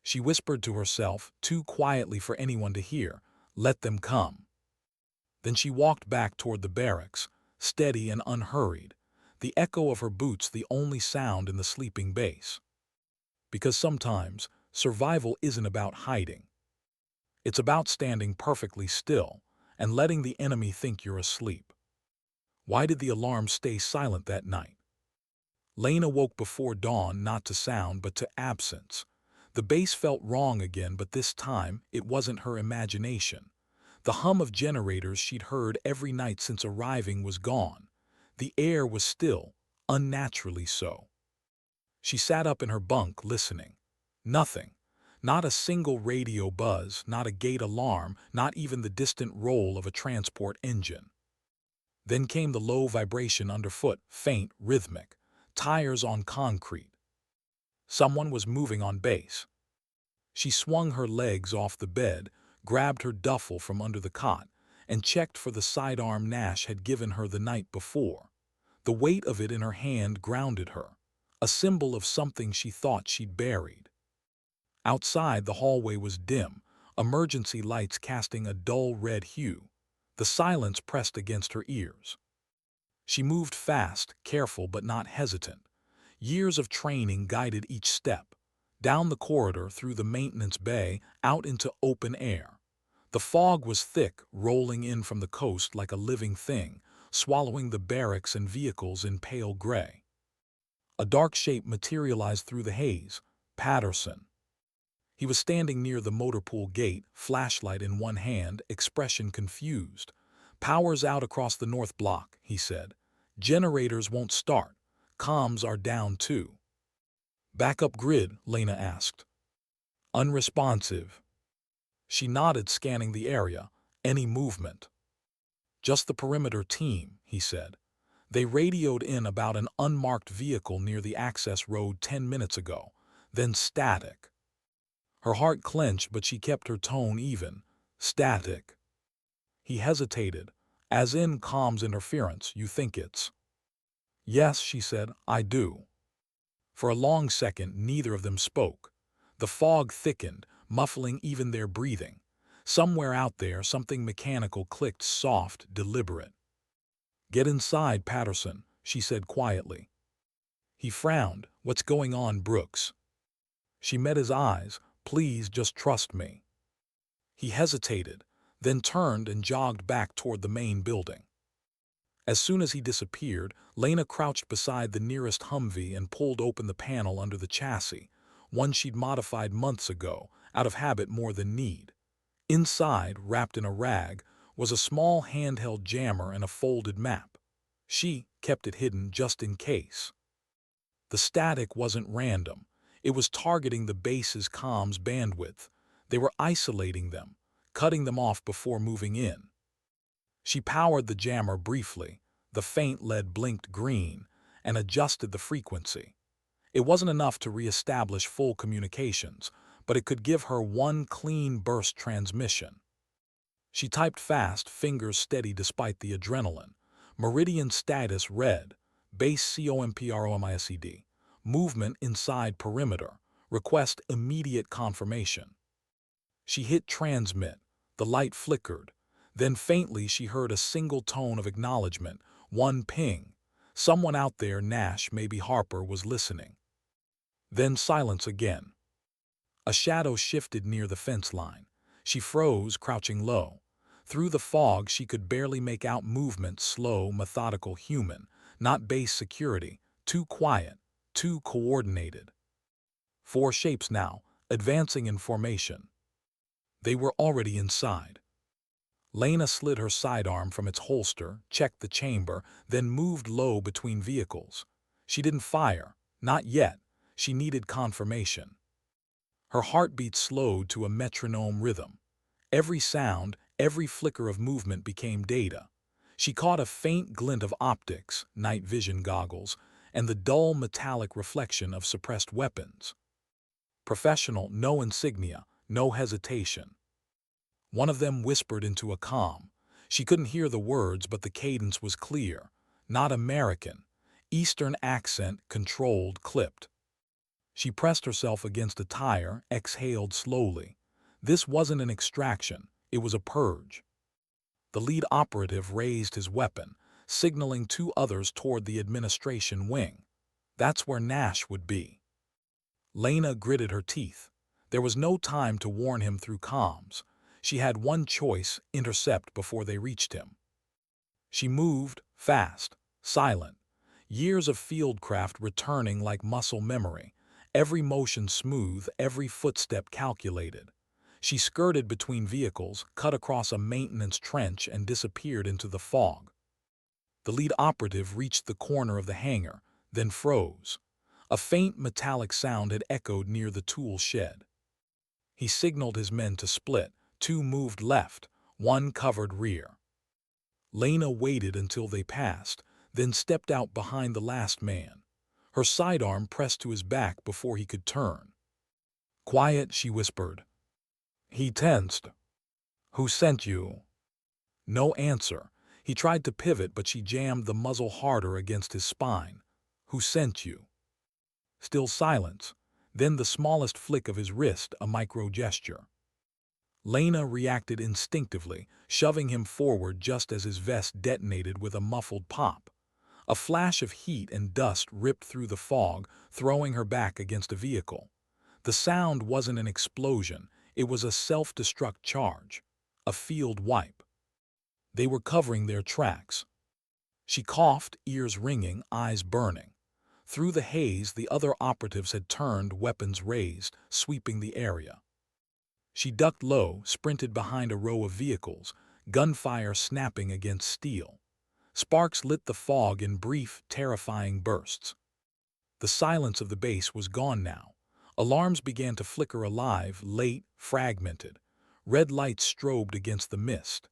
She whispered to herself, too quietly for anyone to hear, "Let them come." Then she walked back toward the barracks, steady and unhurried, the echo of her boots the only sound in the sleeping base. Because sometimes, survival isn't about hiding. It's about standing perfectly still and letting the enemy think you're asleep. Why did the alarm stay silent that night? Lena woke before dawn, not to sound but to absence. The base felt wrong again, but this time it wasn't her imagination. The hum of generators she'd heard every night since arriving was gone. The air was still, unnaturally so. She sat up in her bunk, listening. Nothing. Not a single radio buzz, not a gate alarm, not even the distant roll of a transport engine. Then came the low vibration underfoot, faint, rhythmic. Tires on concrete. Someone was moving on base. She swung her legs off the bed, grabbed her duffel from under the cot, and checked for the sidearm Nash had given her the night before. The weight of it in her hand grounded her, a symbol of something she thought she'd buried. Outside, the hallway was dim, emergency lights casting a dull red hue. The silence pressed against her ears. She moved fast, careful but not hesitant. Years of training guided each step. Down the corridor, through the maintenance bay, out into open air. The fog was thick, rolling in from the coast like a living thing, swallowing the barracks and vehicles in pale gray. A dark shape materialized through the haze. Patterson. He was standing near the motor pool gate, flashlight in one hand, expression confused. "Power's out across the north block," he said. "Generators won't start. Comms are down too." "Backup grid?" Lena asked. "Unresponsive." She nodded, scanning the area. "Any movement?" "Just the perimeter team," he said. "They radioed in about an unmarked vehicle near the access road 10 minutes ago. Then static." Her heart clenched, but she kept her tone even. "Static." He hesitated. "As in comms interference, you think it's?" "Yes," she said, "I do." For a long second, neither of them spoke. The fog thickened, muffling even their breathing. Somewhere out there, something mechanical clicked, soft, deliberate. "Get inside, Patterson," she said quietly. He frowned. "What's going on, Brooks?" She met his eyes. "Please, just trust me." He hesitated, then turned and jogged back toward the main building. As soon as he disappeared, Lena crouched beside the nearest Humvee and pulled open the panel under the chassis, one she'd modified months ago, out of habit more than need. Inside, wrapped in a rag, was a small handheld jammer and a folded map. She kept it hidden just in case. The static wasn't random. It was targeting the base's comms bandwidth. They were isolating them, cutting them off before moving in. She powered the jammer briefly. The faint LED blinked green, and adjusted the frequency. It wasn't enough to re-establish full communications, but it could give her one clean burst transmission. She typed fast, fingers steady despite the adrenaline. Meridian status red. Base COMPROMISED. Movement inside perimeter. Request immediate confirmation. She hit transmit. The light flickered. Then faintly she heard a single tone of acknowledgement. One ping. Someone out there, Nash, maybe Harper, was listening. Then silence again. A shadow shifted near the fence line. She froze, crouching low. Through the fog she could barely make out movement, slow, methodical, human, not base security, too quiet, too coordinated. 4 shapes now, advancing in formation. They were already inside. Lena slid her sidearm from its holster, checked the chamber, then moved low between vehicles. She didn't fire, not yet. She needed confirmation. Her heartbeat slowed to a metronome rhythm. Every sound, every flicker of movement became data. She caught a faint glint of optics, night vision goggles, and the dull metallic reflection of suppressed weapons. Professional, no insignia, no hesitation. One of them whispered into a comm. She couldn't hear the words, but the cadence was clear. Not American. Eastern accent, controlled, clipped. She pressed herself against a tire, exhaled slowly. This wasn't an extraction, it was a purge. The lead operative raised his weapon, signaling 2 others toward the administration wing. That's where Nash would be. Lena gritted her teeth. There was no time to warn him through comms. She had one choice: intercept before they reached him. She moved, fast, silent. Years of fieldcraft returning like muscle memory. Every motion smooth, every footstep calculated. She skirted between vehicles, cut across a maintenance trench, and disappeared into the fog. The lead operative reached the corner of the hangar, then froze. A faint metallic sound had echoed near the tool shed. He signaled his men to split. 2 moved left, 1 covered rear. Lena waited until they passed, then stepped out behind the last man. Her sidearm pressed to his back before he could turn. "Quiet," she whispered. He tensed. "Who sent you?" No answer. He tried to pivot, but she jammed the muzzle harder against his spine. "Who sent you?" Still silence. Then the smallest flick of his wrist, a micro gesture. Lena reacted instinctively, shoving him forward just as his vest detonated with a muffled pop. A flash of heat and dust ripped through the fog, throwing her back against a vehicle. The sound wasn't an explosion, it was a self-destruct charge. A field wipe. They were covering their tracks. She coughed, ears ringing, eyes burning. Through the haze, the other operatives had turned, weapons raised, sweeping the area. She ducked low, sprinted behind a row of vehicles, gunfire snapping against steel. Sparks lit the fog in brief, terrifying bursts. The silence of the base was gone now. Alarms began to flicker alive, late, fragmented. Red lights strobed against the mist.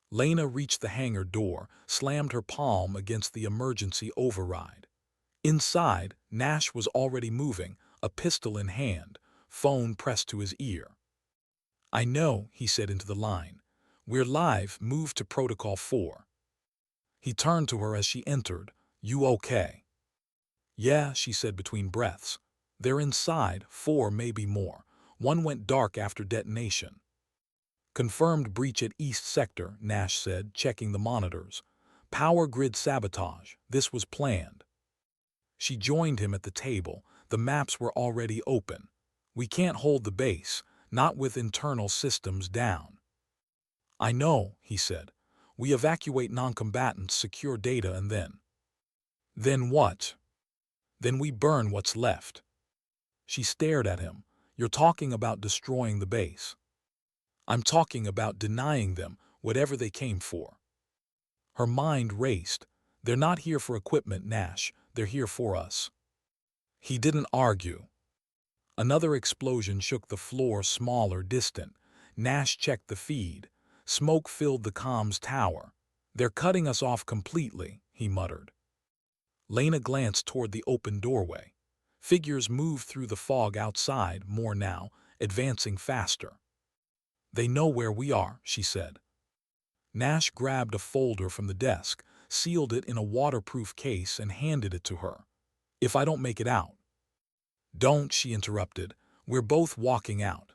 Lena reached the hangar door, slammed her palm against the emergency override. Inside, Nash was already moving, a pistol in hand, phone pressed to his ear. "I know," he said into the line. "We're live, move to Protocol 4. He turned to her as she entered. "You okay?" "Yeah," she said between breaths. "They're inside, 4, maybe more. 1 went dark after detonation." "Confirmed breach at East Sector," Nash said, checking the monitors. "Power grid sabotage. This was planned." She joined him at the table. The maps were already open. "We can't hold the base, not with internal systems down." "I know," he said. "We evacuate non-combatants, secure data, and then—" "Then what?" "Then we burn what's left." She stared at him. "You're talking about destroying the base." "I'm talking about denying them whatever they came for." Her mind raced. "They're not here for equipment, Nash. They're here for us." He didn't argue. Another explosion shook the floor, smaller, distant. Nash checked the feed. Smoke filled the comms tower. "They're cutting us off completely," he muttered. Lena glanced toward the open doorway. Figures moved through the fog outside, more now, advancing faster. They know where we are, she said. Nash grabbed a folder from the desk, sealed it in a waterproof case, and handed it to her. If I don't make it out. Don't, she interrupted. We're both walking out.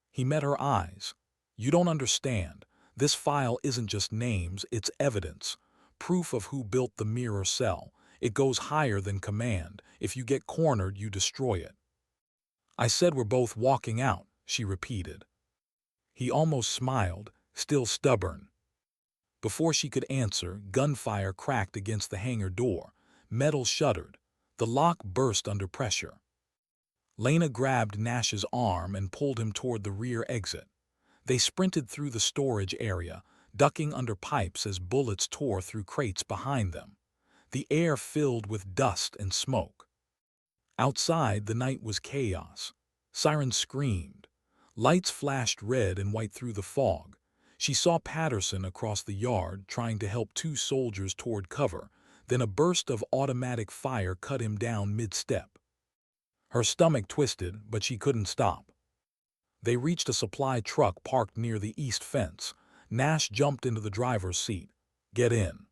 He met her eyes. You don't understand. This file isn't just names, it's evidence. Proof of who built the mirror cell. It goes higher than command. If you get cornered, you destroy it. I said we're both walking out, she repeated. He almost smiled, still stubborn. Before she could answer, gunfire cracked against the hangar door. Metal shuddered. The lock burst under pressure. Lena grabbed Nash's arm and pulled him toward the rear exit. They sprinted through the storage area, ducking under pipes as bullets tore through crates behind them. The air filled with dust and smoke. Outside, the night was chaos. Sirens screamed. Lights flashed red and white through the fog. She saw Patterson across the yard trying to help two soldiers toward cover. Then a burst of automatic fire cut him down mid-step. Her stomach twisted, but she couldn't stop. They reached a supply truck parked near the east fence. Nash jumped into the driver's seat. Get in.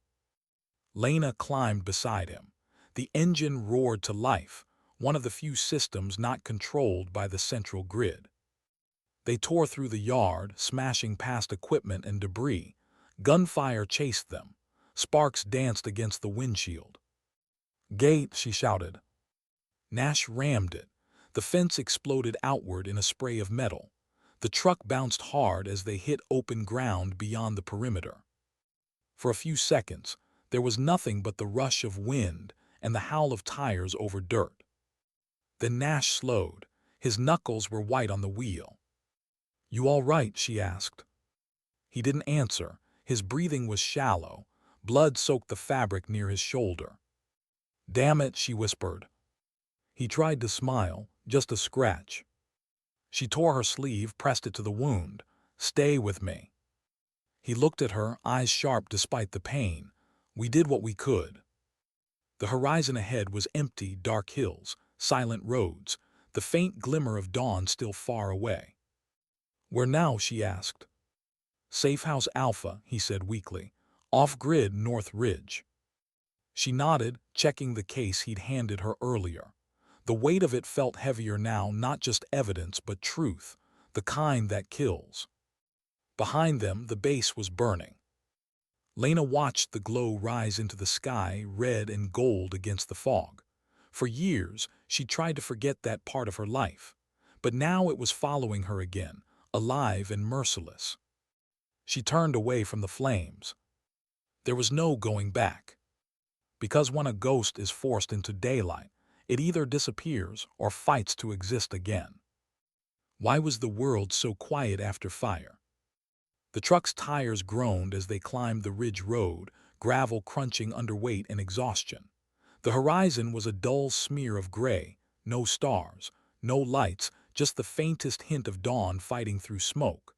Lena climbed beside him. The engine roared to life, one of the few systems not controlled by the central grid. They tore through the yard, smashing past equipment and debris. Gunfire chased them. Sparks danced against the windshield. Gate, she shouted. Nash rammed it. The fence exploded outward in a spray of metal. The truck bounced hard as they hit open ground beyond the perimeter. For a few seconds, there was nothing but the rush of wind and the howl of tires over dirt. Then Nash slowed. His knuckles were white on the wheel. You all right? She asked. He didn't answer. His breathing was shallow. Blood soaked the fabric near his shoulder. Damn it, she whispered. He tried to smile, just a scratch. She tore her sleeve, pressed it to the wound. Stay with me. He looked at her, eyes sharp despite the pain. We did what we could. The horizon ahead was empty, dark hills, silent roads, the faint glimmer of dawn still far away. Where now? She asked. Safe House Alpha, he said weakly. Off-grid North Ridge. She nodded, checking the case he'd handed her earlier. The weight of it felt heavier now, not just evidence, but truth, the kind that kills. Behind them, the base was burning. Lena watched the glow rise into the sky, red and gold against the fog. For years, she tried to forget that part of her life. But now it was following her again, alive and merciless. She turned away from the flames. There was no going back. Because when a ghost is forced into daylight, it either disappears or fights to exist again. Why was the world so quiet after fire? The truck's tires groaned as they climbed the ridge road, gravel crunching under weight and exhaustion. The horizon was a dull smear of gray, no stars, no lights, just the faintest hint of dawn fighting through smoke.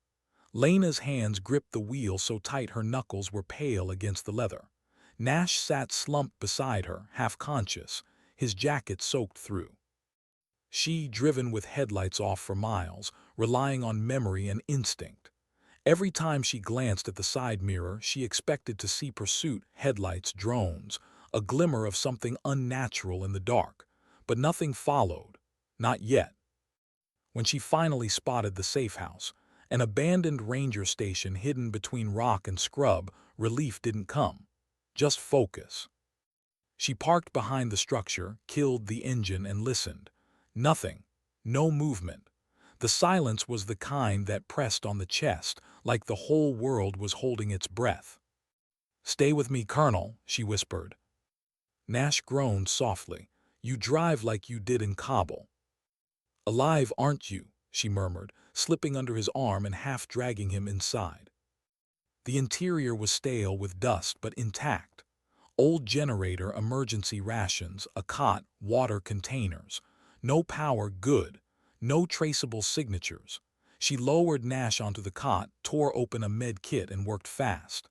Lena's hands gripped the wheel so tight her knuckles were pale against the leather. Nash sat slumped beside her, half-conscious, his jacket soaked through. She, driven with headlights off for miles, relying on memory and instinct. Every time she glanced at the side mirror, she expected to see pursuit, headlights, drones, a glimmer of something unnatural in the dark. But nothing followed. Not yet. When she finally spotted the safe house, an abandoned ranger station hidden between rock and scrub, relief didn't come. Just focus. She parked behind the structure, killed the engine, and listened. Nothing. No movement. The silence was the kind that pressed on the chest, like the whole world was holding its breath. Stay with me, Colonel, she whispered. Nash groaned softly. You drive like you did in Kabul. Alive, aren't you? She murmured, slipping under his arm and half dragging him inside. The interior was stale with dust, but intact. Old generator, emergency rations, a cot, water containers. No power, good. No traceable signatures. She lowered Nash onto the cot, tore open a med kit, and worked fast.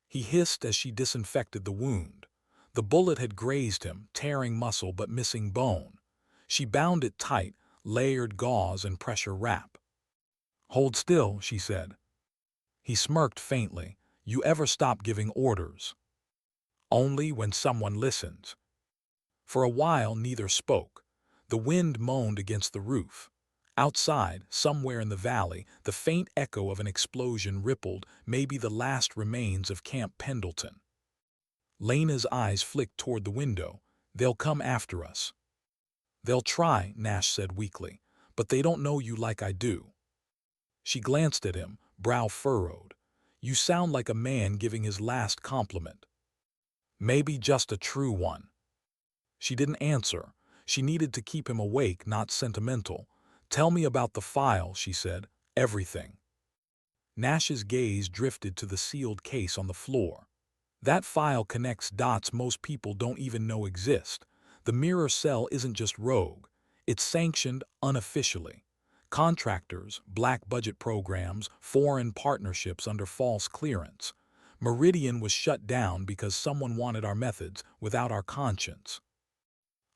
He hissed as she disinfected the wound. The bullet had grazed him, tearing muscle but missing bone. She bound it tight, layered gauze and pressure wrap. Hold still, she said. He smirked faintly. You ever stop giving orders? Only when someone listens. For a while neither spoke. The wind moaned against the roof. Outside, somewhere in the valley, the faint echo of an explosion rippled, maybe the last remains of Camp Pendleton. Lena's eyes flicked toward the window. They'll come after us. They'll try, Nash said weakly, but they don't know you like I do. She glanced at him, brow furrowed. You sound like a man giving his last compliment. Maybe just a true one. She didn't answer. She needed to keep him awake, not sentimental. Tell me about the file, she said. Everything. Nash's gaze drifted to the sealed case on the floor. That file connects dots most people don't even know exist. The mirror cell isn't just rogue. It's sanctioned unofficially. Contractors, black budget programs, foreign partnerships under false clearance. Meridian was shut down because someone wanted our methods without our conscience.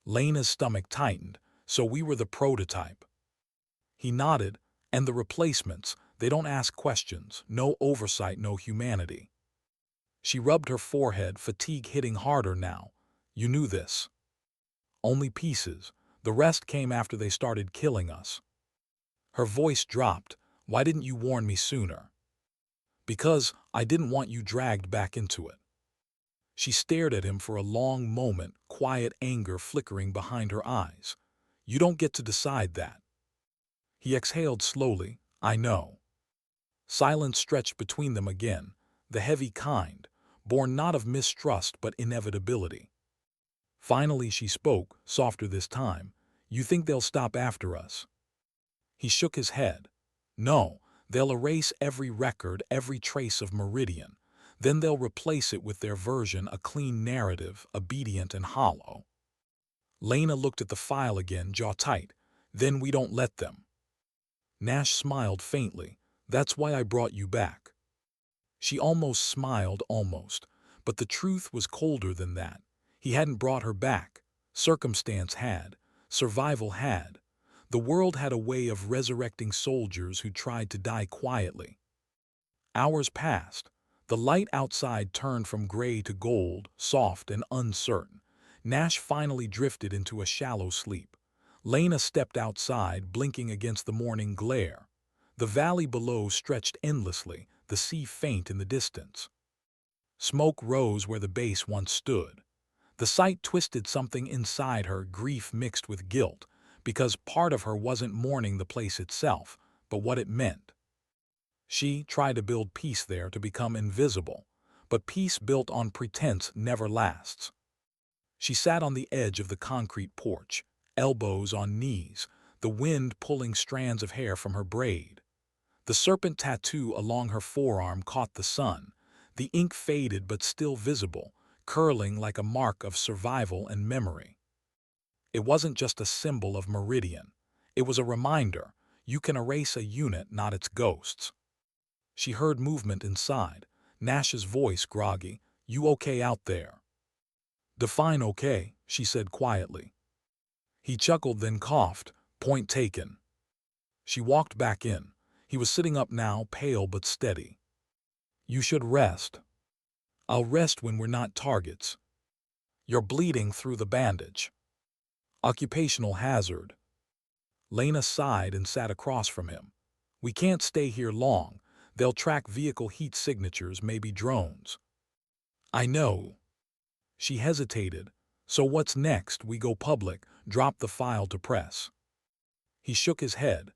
Lena's stomach tightened, so we were the prototype. He nodded, and the replacements, they don't ask questions, no oversight, no humanity. She rubbed her forehead, fatigue hitting harder now. You knew this. Only pieces. The rest came after they started killing us. Her voice dropped. Why didn't you warn me sooner? Because I didn't want you dragged back into it. She stared at him for a long moment, quiet anger flickering behind her eyes. You don't get to decide that. He exhaled slowly. I know. Silence stretched between them again, the heavy kind, born not of mistrust but inevitability. Finally she spoke, softer this time. You think they'll stop after us? He shook his head. No, they'll erase every record, every trace of Meridian. Then they'll replace it with their version, a clean narrative, obedient and hollow. Lena looked at the file again, jaw tight. Then we don't let them. Nash smiled faintly. That's why I brought you back. She almost smiled, almost. But the truth was colder than that. He hadn't brought her back. Circumstance had. Survival had. The world had a way of resurrecting soldiers who tried to die quietly. Hours passed. The light outside turned from gray to gold, soft and uncertain. Nash finally drifted into a shallow sleep. Lena stepped outside, blinking against the morning glare. The valley below stretched endlessly, the sea faint in the distance. Smoke rose where the base once stood. The sight twisted something inside her, grief mixed with guilt, because part of her wasn't mourning the place itself, but what it meant. She tried to build peace there, to become invisible, but peace built on pretense never lasts. She sat on the edge of the concrete porch, elbows on knees, the wind pulling strands of hair from her braid. The serpent tattoo along her forearm caught the sun, the ink faded but still visible, curling like a mark of survival and memory. It wasn't just a symbol of Meridian. It was a reminder, you can erase a unit, not its ghosts. She heard movement inside, Nash's voice groggy. You okay out there? Define okay, she said quietly. He chuckled, then coughed. Point taken. She walked back in. He was sitting up now, pale but steady. You should rest. I'll rest when we're not targets. You're bleeding through the bandage. Occupational hazard. Lena sighed and sat across from him. We can't stay here long. They'll track vehicle heat signatures, maybe drones. I know. She hesitated. So what's next? We go public, drop the file to press. He shook his head.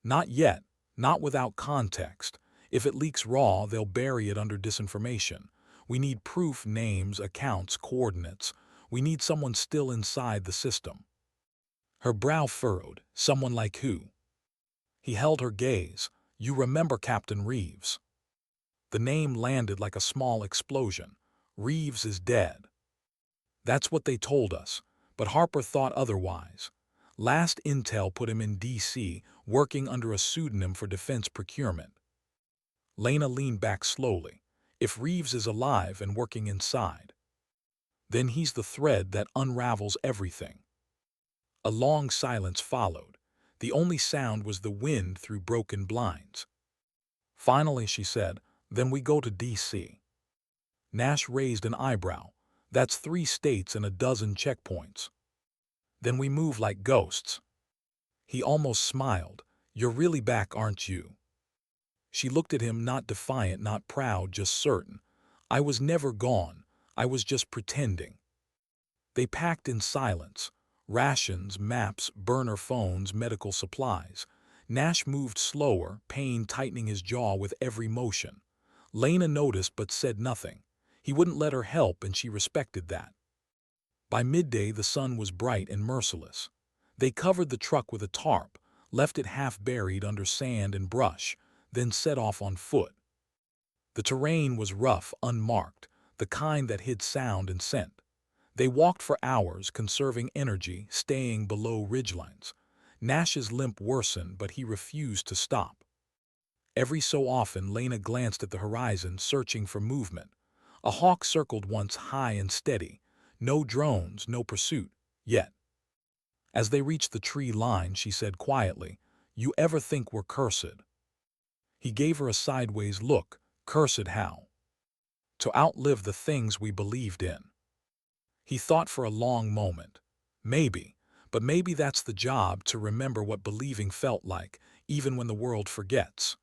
Not yet, not without context. If it leaks raw, they'll bury it under disinformation. We need proof, names, accounts, coordinates. We need someone still inside the system. Her brow furrowed. Someone like who? He held her gaze. You remember Captain Reeves. The name landed like a small explosion. Reeves is dead. That's what they told us, but Harper thought otherwise. Last intel put him in D.C., working under a pseudonym for defense procurement. Lena leaned back slowly. If Reeves is alive and working inside, then he's the thread that unravels everything. A long silence followed. The only sound was the wind through broken blinds. Finally, she said, then we go to D.C. Nash raised an eyebrow. That's 3 states and a dozen checkpoints. Then we move like ghosts. He almost smiled. You're really back, aren't you? She looked at him, not defiant, not proud, just certain. I was never gone. I was just pretending. They packed in silence. Rations, maps, burner phones, medical supplies. Nash moved slower, pain tightening his jaw with every motion. Lena noticed but said nothing. He wouldn't let her help, and she respected that. By midday, the sun was bright and merciless. They covered the truck with a tarp, left it half buried under sand and brush, then set off on foot. The terrain was rough, unmarked, the kind that hid sound and scent. They walked for hours, conserving energy, staying below ridgelines. Nash's limp worsened, but he refused to stop. Every so often, Lena glanced at the horizon, searching for movement. A hawk circled once, high and steady. No drones, no pursuit, yet. As they reached the tree line, she said quietly, "You ever think we're cursed?" He gave her a sideways look. Cursed how? To outlive the things we believed in. He thought for a long moment. Maybe, but maybe that's the job, to remember what believing felt like, even when the world forgets.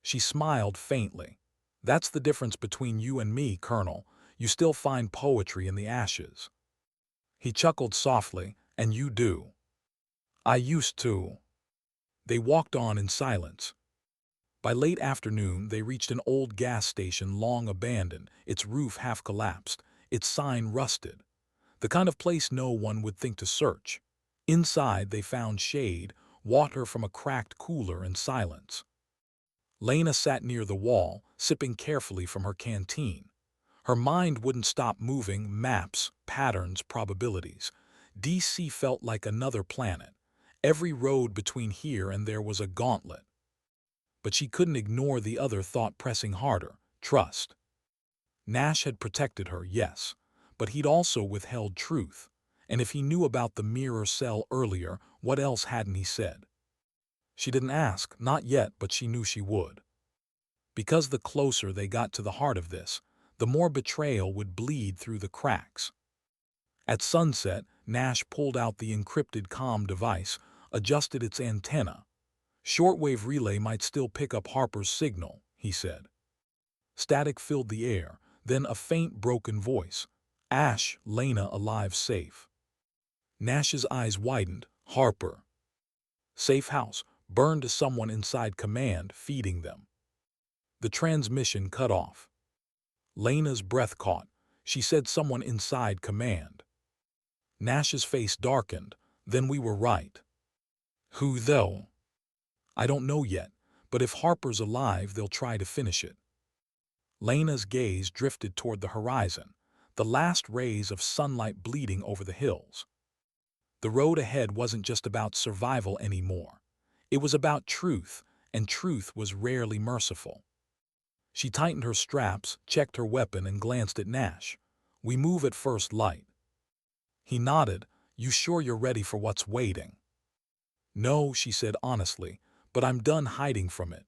She smiled faintly. That's the difference between you and me, Colonel. You still find poetry in the ashes. He chuckled softly. And you do. I used to. They walked on in silence. By late afternoon, they reached an old gas station long abandoned, its roof half collapsed, its sign rusted. The kind of place no one would think to search. Inside, they found shade, water from a cracked cooler, and silence. Lena sat near the wall, sipping carefully from her canteen. Her mind wouldn't stop moving. Maps, patterns, probabilities. D.C. felt like another planet. Every road between here and there was a gauntlet. But she couldn't ignore the other thought pressing harder: trust. Nash had protected her, yes, but he'd also withheld truth. And if he knew about the mirror cell earlier, what else hadn't he said? She didn't ask, not yet, but she knew she would. Because the closer they got to the heart of this, the more betrayal would bleed through the cracks. At sunset, Nash pulled out the encrypted comm device, adjusted its antenna. Shortwave relay might still pick up Harper's signal, he said. Static filled the air, then a faint broken voice. Ash, Lena alive, safe. Nash's eyes widened. Harper. Safe house, burned to someone inside command, feeding them. The transmission cut off. Lena's breath caught. She said someone inside command. Nash's face darkened. Then we were right. Who though? I don't know yet, but if Harper's alive, they'll try to finish it. Lena's gaze drifted toward the horizon, the last rays of sunlight bleeding over the hills. The road ahead wasn't just about survival anymore. It was about truth, and truth was rarely merciful. She tightened her straps, checked her weapon, and glanced at Nash. We move at first light. He nodded. You sure you're ready for what's waiting? No, she said honestly, but I'm done hiding from it.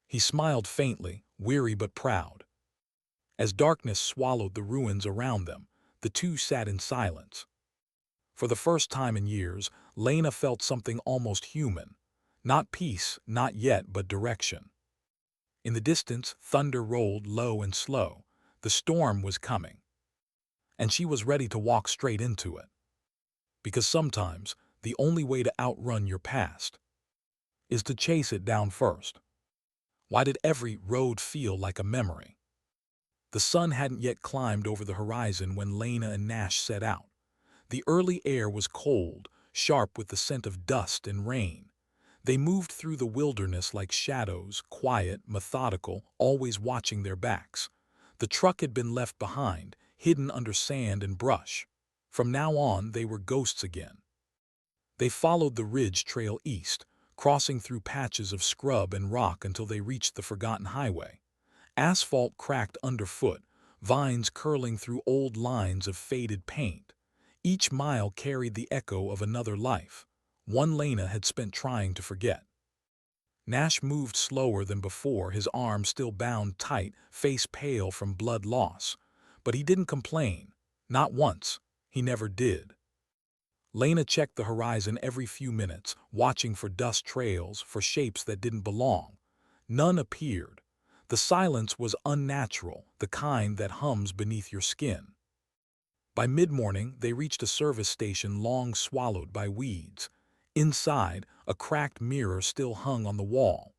He smiled faintly, weary but proud. As darkness swallowed the ruins around them, the two sat in silence. For the first time in years, Lena felt something almost human. Not peace, not yet, but direction. In the distance, thunder rolled low and slow. The storm was coming. And she was ready to walk straight into it. Because sometimes, the only way to outrun your past is to chase it down first. Why did every road feel like a memory? The sun hadn't yet climbed over the horizon when Lena and Nash set out. The early air was cold, sharp with the scent of dust and rain. They moved through the wilderness like shadows, quiet, methodical, always watching their backs. The truck had been left behind, hidden under sand and brush. From now on, they were ghosts again. They followed the ridge trail east, crossing through patches of scrub and rock until they reached the forgotten highway. Asphalt cracked underfoot, vines curling through old lines of faded paint. Each mile carried the echo of another life. one Lena had spent trying to forget. Nash moved slower than before, his arms still bound tight, face pale from blood loss. But he didn't complain. Not once. He never did. Lena checked the horizon every few minutes, watching for dust trails, for shapes that didn't belong. None appeared. The silence was unnatural, the kind that hums beneath your skin. By mid-morning, they reached a service station long swallowed by weeds. Inside, a cracked mirror still hung on the wall.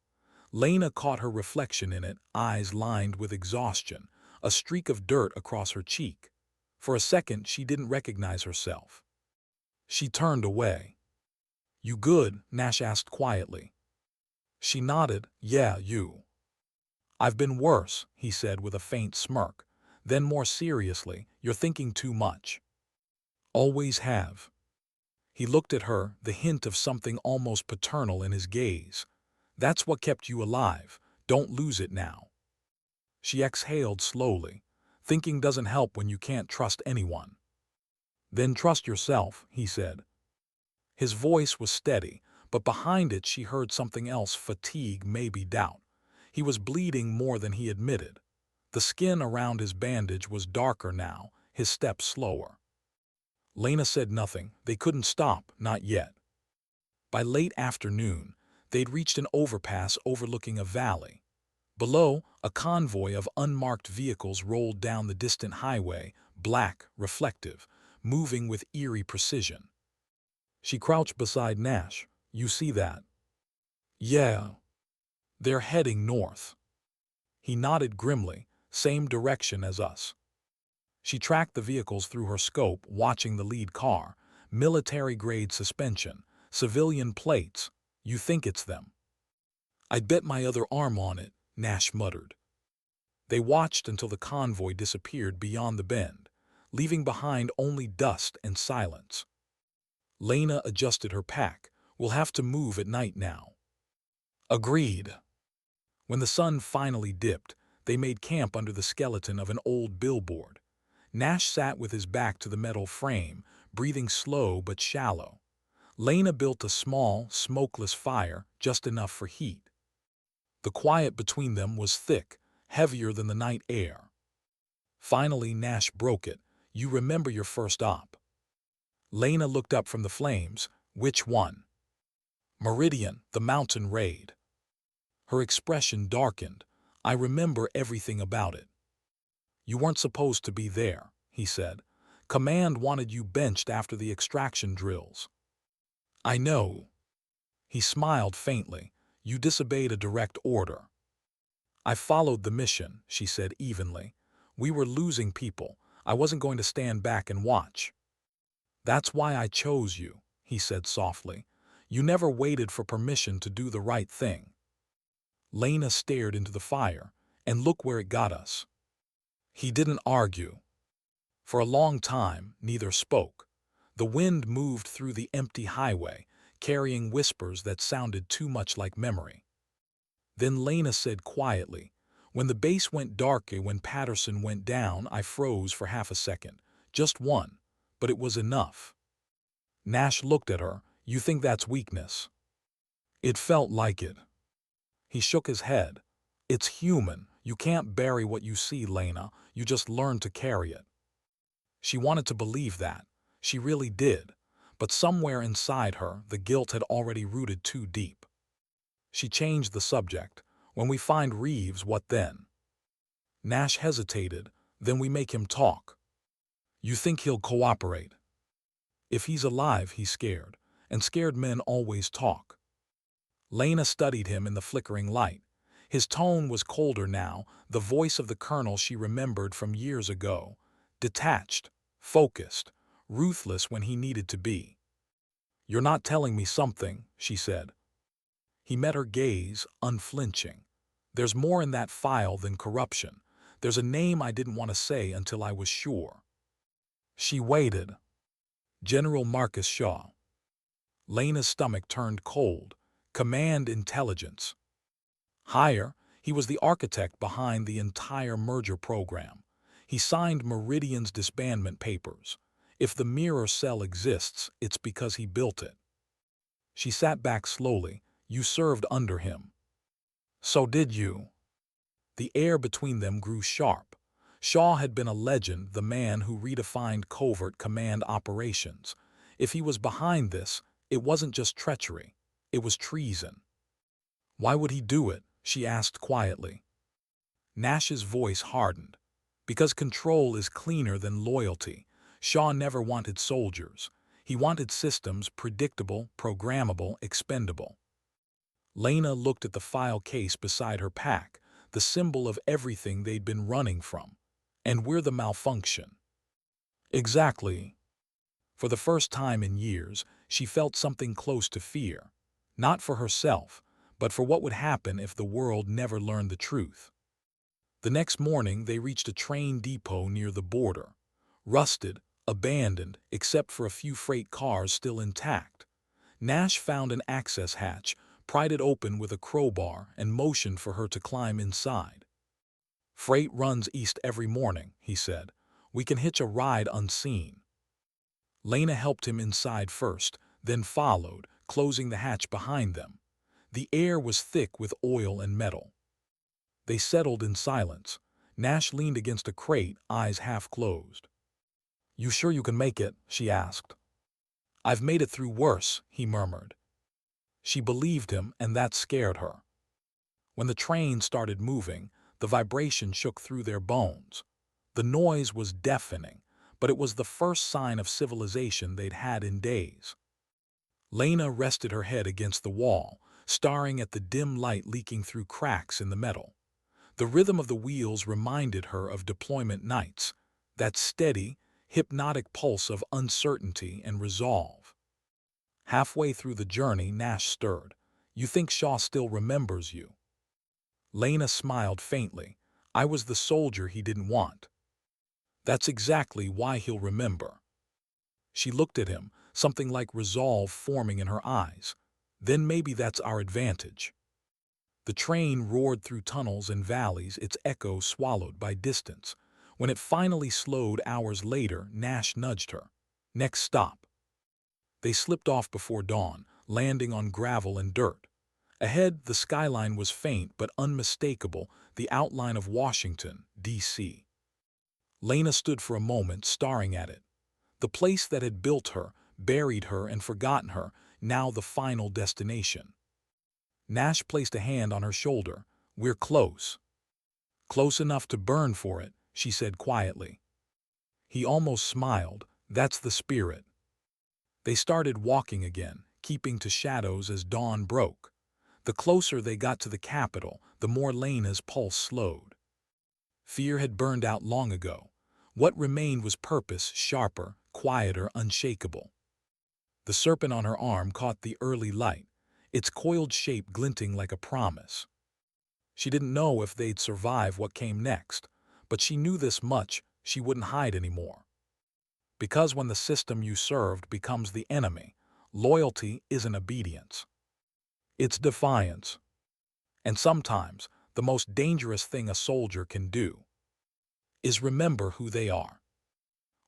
Lena caught her reflection in it, eyes lined with exhaustion, a streak of dirt across her cheek. For a second, she didn't recognize herself. She turned away. "You good?" Nash asked quietly. She nodded. "Yeah, you." "I've been worse," he said with a faint smirk. Then more seriously, "You're thinking too much." "Always have." He looked at her, the hint of something almost paternal in his gaze. "That's what kept you alive. Don't lose it now." She exhaled slowly. "Thinking doesn't help when you can't trust anyone." "Then trust yourself," he said. His voice was steady, but behind it she heard something else, fatigue, maybe doubt. He was bleeding more than he admitted. The skin around his bandage was darker now, his steps slower. Lena said nothing. They couldn't stop, not yet. By late afternoon, they'd reached an overpass overlooking a valley. Below, a convoy of unmarked vehicles rolled down the distant highway, black, reflective, moving with eerie precision. She crouched beside Nash. "You see that?" "Yeah." "They're heading north." He nodded grimly. "Same direction as us." She tracked the vehicles through her scope, watching the lead car. Military-grade suspension, civilian plates. "You think it's them?" "I'd bet my other arm on it," Nash muttered. They watched until the convoy disappeared beyond the bend, leaving behind only dust and silence. Lena adjusted her pack. "We'll have to move at night now." "Agreed." When the sun finally dipped, they made camp under the skeleton of an old billboard. Nash sat with his back to the metal frame, breathing slow but shallow. Lena built a small, smokeless fire, just enough for heat. The quiet between them was thick, heavier than the night air. Finally, Nash broke it. "You remember your first op?" Lena looked up from the flames. "Which one?" "Meridian, the mountain raid." Her expression darkened. "I remember everything about it." "You weren't supposed to be there," he said. "Command wanted you benched after the extraction drills." "I know." He smiled faintly. "You disobeyed a direct order." "I followed the mission," she said evenly. "We were losing people. I wasn't going to stand back and watch." "That's why I chose you," he said softly. "You never waited for permission to do the right thing." Lena stared into the fire. "And look where it got us." He didn't argue. For a long time, neither spoke. The wind moved through the empty highway, carrying whispers that sounded too much like memory. Then Lena said quietly, "When the base went darker, when Patterson went down, I froze for half a second. Just one. But it was enough." Nash looked at her. "You think that's weakness?" "It felt like it." He shook his head. "It's human. You can't bury what you see, Lena. You just learn to carry it." She wanted to believe that. She really did. But somewhere inside her, the guilt had already rooted too deep. She changed the subject. "When we find Reeves, what then?" Nash hesitated. "Then we make him talk." "You think he'll cooperate?" "If he's alive, he's scared. And scared men always talk." Lena studied him in the flickering light. His tone was colder now, the voice of the colonel she remembered from years ago. Detached, focused, ruthless when he needed to be. "You're not telling me something," she said. He met her gaze, unflinching. "There's more in that file than corruption. There's a name I didn't want to say until I was sure." She waited. "General Marcus Shaw." Lena's stomach turned cold. "Command intelligence." Higher, he was the architect behind the entire merger program. He signed Meridian's disbandment papers. If the mirror cell exists, it's because he built it. She sat back slowly. You served under him. So did you. The air between them grew sharp. Shaw had been a legend, the man who redefined covert command operations. If he was behind this, it wasn't just treachery. It was treason. Why would he do it? She asked quietly. Nash's voice hardened. Because control is cleaner than loyalty. Shaw never wanted soldiers. He wanted systems, predictable, programmable, expendable. Lena looked at the file case beside her pack, the symbol of everything they'd been running from. And we're the malfunction. Exactly. For the first time in years, she felt something close to fear. Not for herself, but for what would happen if the world never learned the truth. The next morning, they reached a train depot near the border. Rusted, abandoned, except for a few freight cars still intact. Nash found an access hatch, pried it open with a crowbar, and motioned for her to climb inside. Freight runs east every morning, he said. We can hitch a ride unseen. Lena helped him inside first, then followed, closing the hatch behind them. The air was thick with oil and metal. They settled in silence. Nash leaned against a crate, eyes half closed. You sure you can make it? She asked. I've made it through worse, he murmured. She believed him, and that scared her. When the train started moving, the vibration shook through their bones. The noise was deafening, but it was the first sign of civilization they'd had in days. Lena rested her head against the wall, staring at the dim light leaking through cracks in the metal. The rhythm of the wheels reminded her of deployment nights, that steady, hypnotic pulse of uncertainty and resolve. Halfway through the journey, Nash stirred. You think Shaw still remembers you? Lena smiled faintly. I was the soldier he didn't want. That's exactly why he'll remember. She looked at him, something like resolve forming in her eyes. Then maybe that's our advantage. The train roared through tunnels and valleys, its echo swallowed by distance. When it finally slowed hours later, Nash nudged her. Next stop. They slipped off before dawn, landing on gravel and dirt. Ahead, the skyline was faint but unmistakable, the outline of Washington, D.C. Lena stood for a moment, staring at it. The place that had built her, buried her, and forgotten her, now the final destination. Nash placed a hand on her shoulder. We're close. Close enough to burn for it, she said quietly. He almost smiled. That's the spirit. They started walking again, keeping to shadows as dawn broke. The closer they got to the capital, the more Lena's pulse slowed. Fear had burned out long ago. What remained was purpose, sharper, quieter, unshakable. The serpent on her arm caught the early light, its coiled shape glinting like a promise. She didn't know if they'd survive what came next, but she knew this much: she wouldn't hide anymore. Because when the system you served becomes the enemy, loyalty isn't obedience. It's defiance. And sometimes, the most dangerous thing a soldier can do is remember who they are.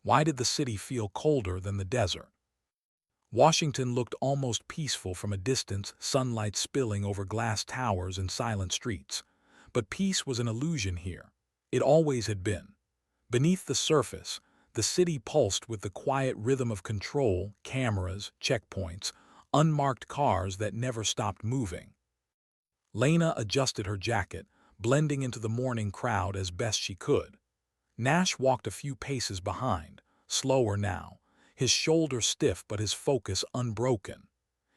Why did the city feel colder than the desert? Washington looked almost peaceful from a distance, sunlight spilling over glass towers and silent streets. But peace was an illusion here. It always had been. Beneath the surface, the city pulsed with the quiet rhythm of control, cameras, checkpoints, unmarked cars that never stopped moving. Lena adjusted her jacket, blending into the morning crowd as best she could. Nash walked a few paces behind, slower now, his shoulder stiff but his focus unbroken.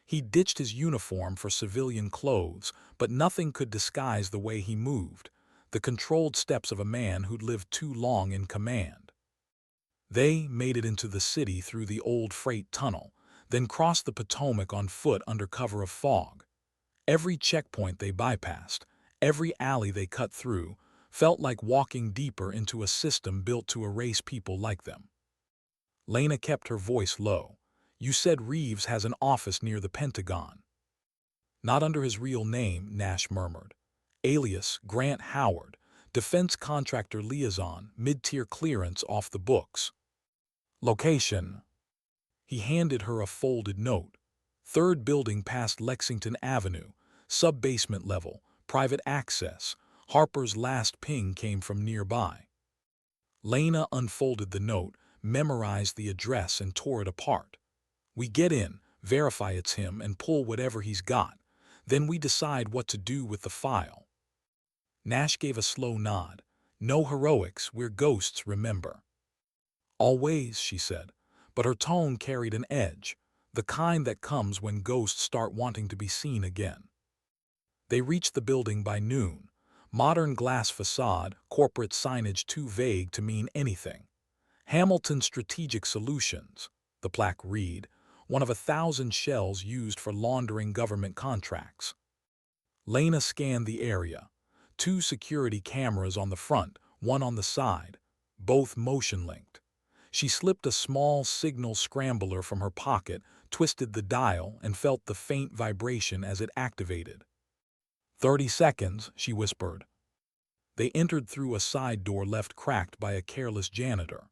He ditched his uniform for civilian clothes, but nothing could disguise the way he moved, the controlled steps of a man who'd lived too long in command. They made it into the city through the old freight tunnel, then crossed the Potomac on foot under cover of fog. Every checkpoint they bypassed, every alley they cut through, felt like walking deeper into a system built to erase people like them. Lena kept her voice low. You said Reeves has an office near the Pentagon. Not under his real name, Nash murmured. Alias Grant Howard, defense contractor liaison, mid-tier clearance off the books. Location. He handed her a folded note. Third building past Lexington Avenue, sub-basement level, private access. Harper's last ping came from nearby. Lena unfolded the note, memorized the address, and tore it apart. We get in, verify it's him, and pull whatever he's got. Then we decide what to do with the file. Nash gave a slow nod. No heroics, we're ghosts, remember. Always, she said, but her tone carried an edge, the kind that comes when ghosts start wanting to be seen again. They reached the building by noon. Modern glass facade, corporate signage too vague to mean anything. Hamilton Strategic Solutions, the plaque read, one of 1,000 shells used for laundering government contracts. Lena scanned the area. 2 security cameras on the front, 1 on the side, both motion-linked. She slipped a small signal scrambler from her pocket, twisted the dial, and felt the faint vibration as it activated. 30 seconds, she whispered. They entered through a side door left cracked by a careless janitor.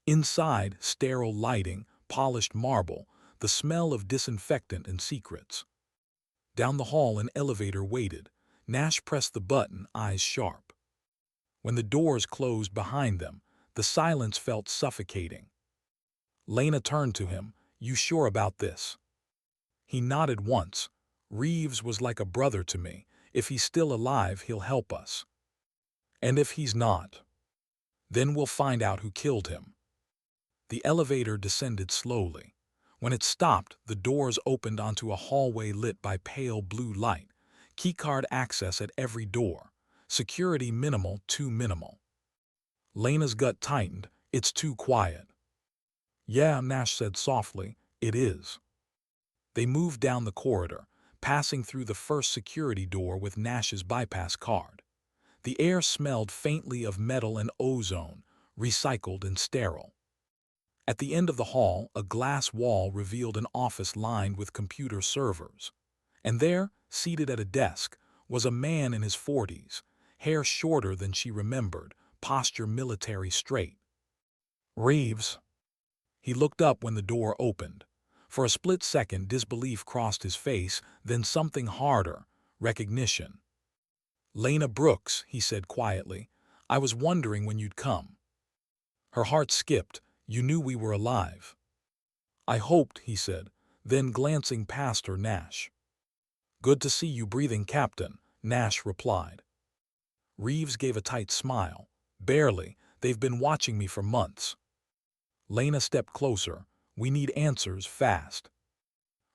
Inside, sterile lighting, polished marble, the smell of disinfectant and secrets. Down the hall an elevator waited. Nash pressed the button, eyes sharp. When the doors closed behind them, the silence felt suffocating. Lena turned to him. You sure about this? He nodded once. Reeves was like a brother to me. If he's still alive, he'll help us. And if he's not, then we'll find out who killed him. The elevator descended slowly. When it stopped, the doors opened onto a hallway lit by pale blue light. Keycard access at every door. Security minimal, too minimal. Lena's gut tightened. It's too quiet. Yeah, Nash said softly, it is. They moved down the corridor, passing through the first security door with Nash's bypass card. The air smelled faintly of metal and ozone, recycled and sterile. At the end of the hall, a glass wall revealed an office lined with computer servers. And there, seated at a desk, was a man in his 40s, hair shorter than she remembered, posture military straight. Reeves. He looked up when the door opened. For a split second, disbelief crossed his face, then something harder, recognition. Lena Brooks, he said quietly, I was wondering when you'd come. Her heart skipped. You knew we were alive. I hoped, he said, then glancing past her, Nash. Good to see you breathing, Captain, Nash replied. Reeves gave a tight smile. Barely, they've been watching me for months. Lena stepped closer. We need answers fast.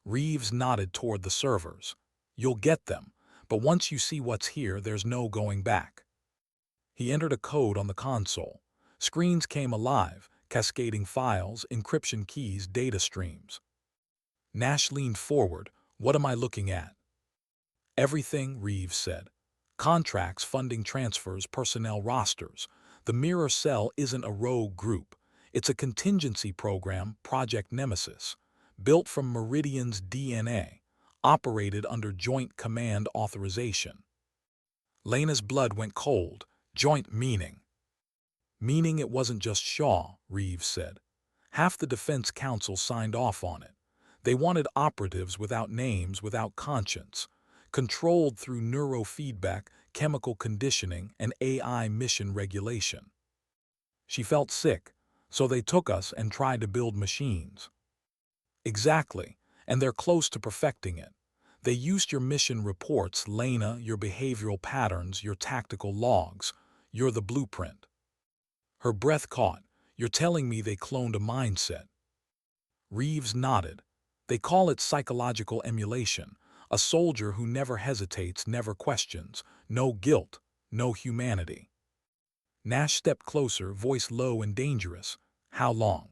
Reeves nodded toward the servers. You'll get them, but once you see what's here, there's no going back. He entered a code on the console. Screens came alive, cascading files, encryption keys, data streams. Nash leaned forward. What am I looking at? Everything, Reeves said. Contracts, funding transfers, personnel rosters. The Mirror Cell isn't a rogue group. It's a contingency program, Project Nemesis, built from Meridian's DNA, operated under Joint Command Authorization. Lena's blood went cold. Joint meaning. Meaning it wasn't just Shaw, Reeves said. Half the Defense Council signed off on it. They wanted operatives without names, without conscience, controlled through neurofeedback, chemical conditioning, and AI mission regulation. She felt sick, so they took us and tried to build machines. Exactly, and they're close to perfecting it. They used your mission reports, Lena, your behavioral patterns, your tactical logs. You're the blueprint. Her breath caught. You're telling me they cloned a mindset? Reeves nodded. They call it psychological emulation. A soldier who never hesitates, never questions. No guilt, no humanity. Nash stepped closer, voice low and dangerous. How long?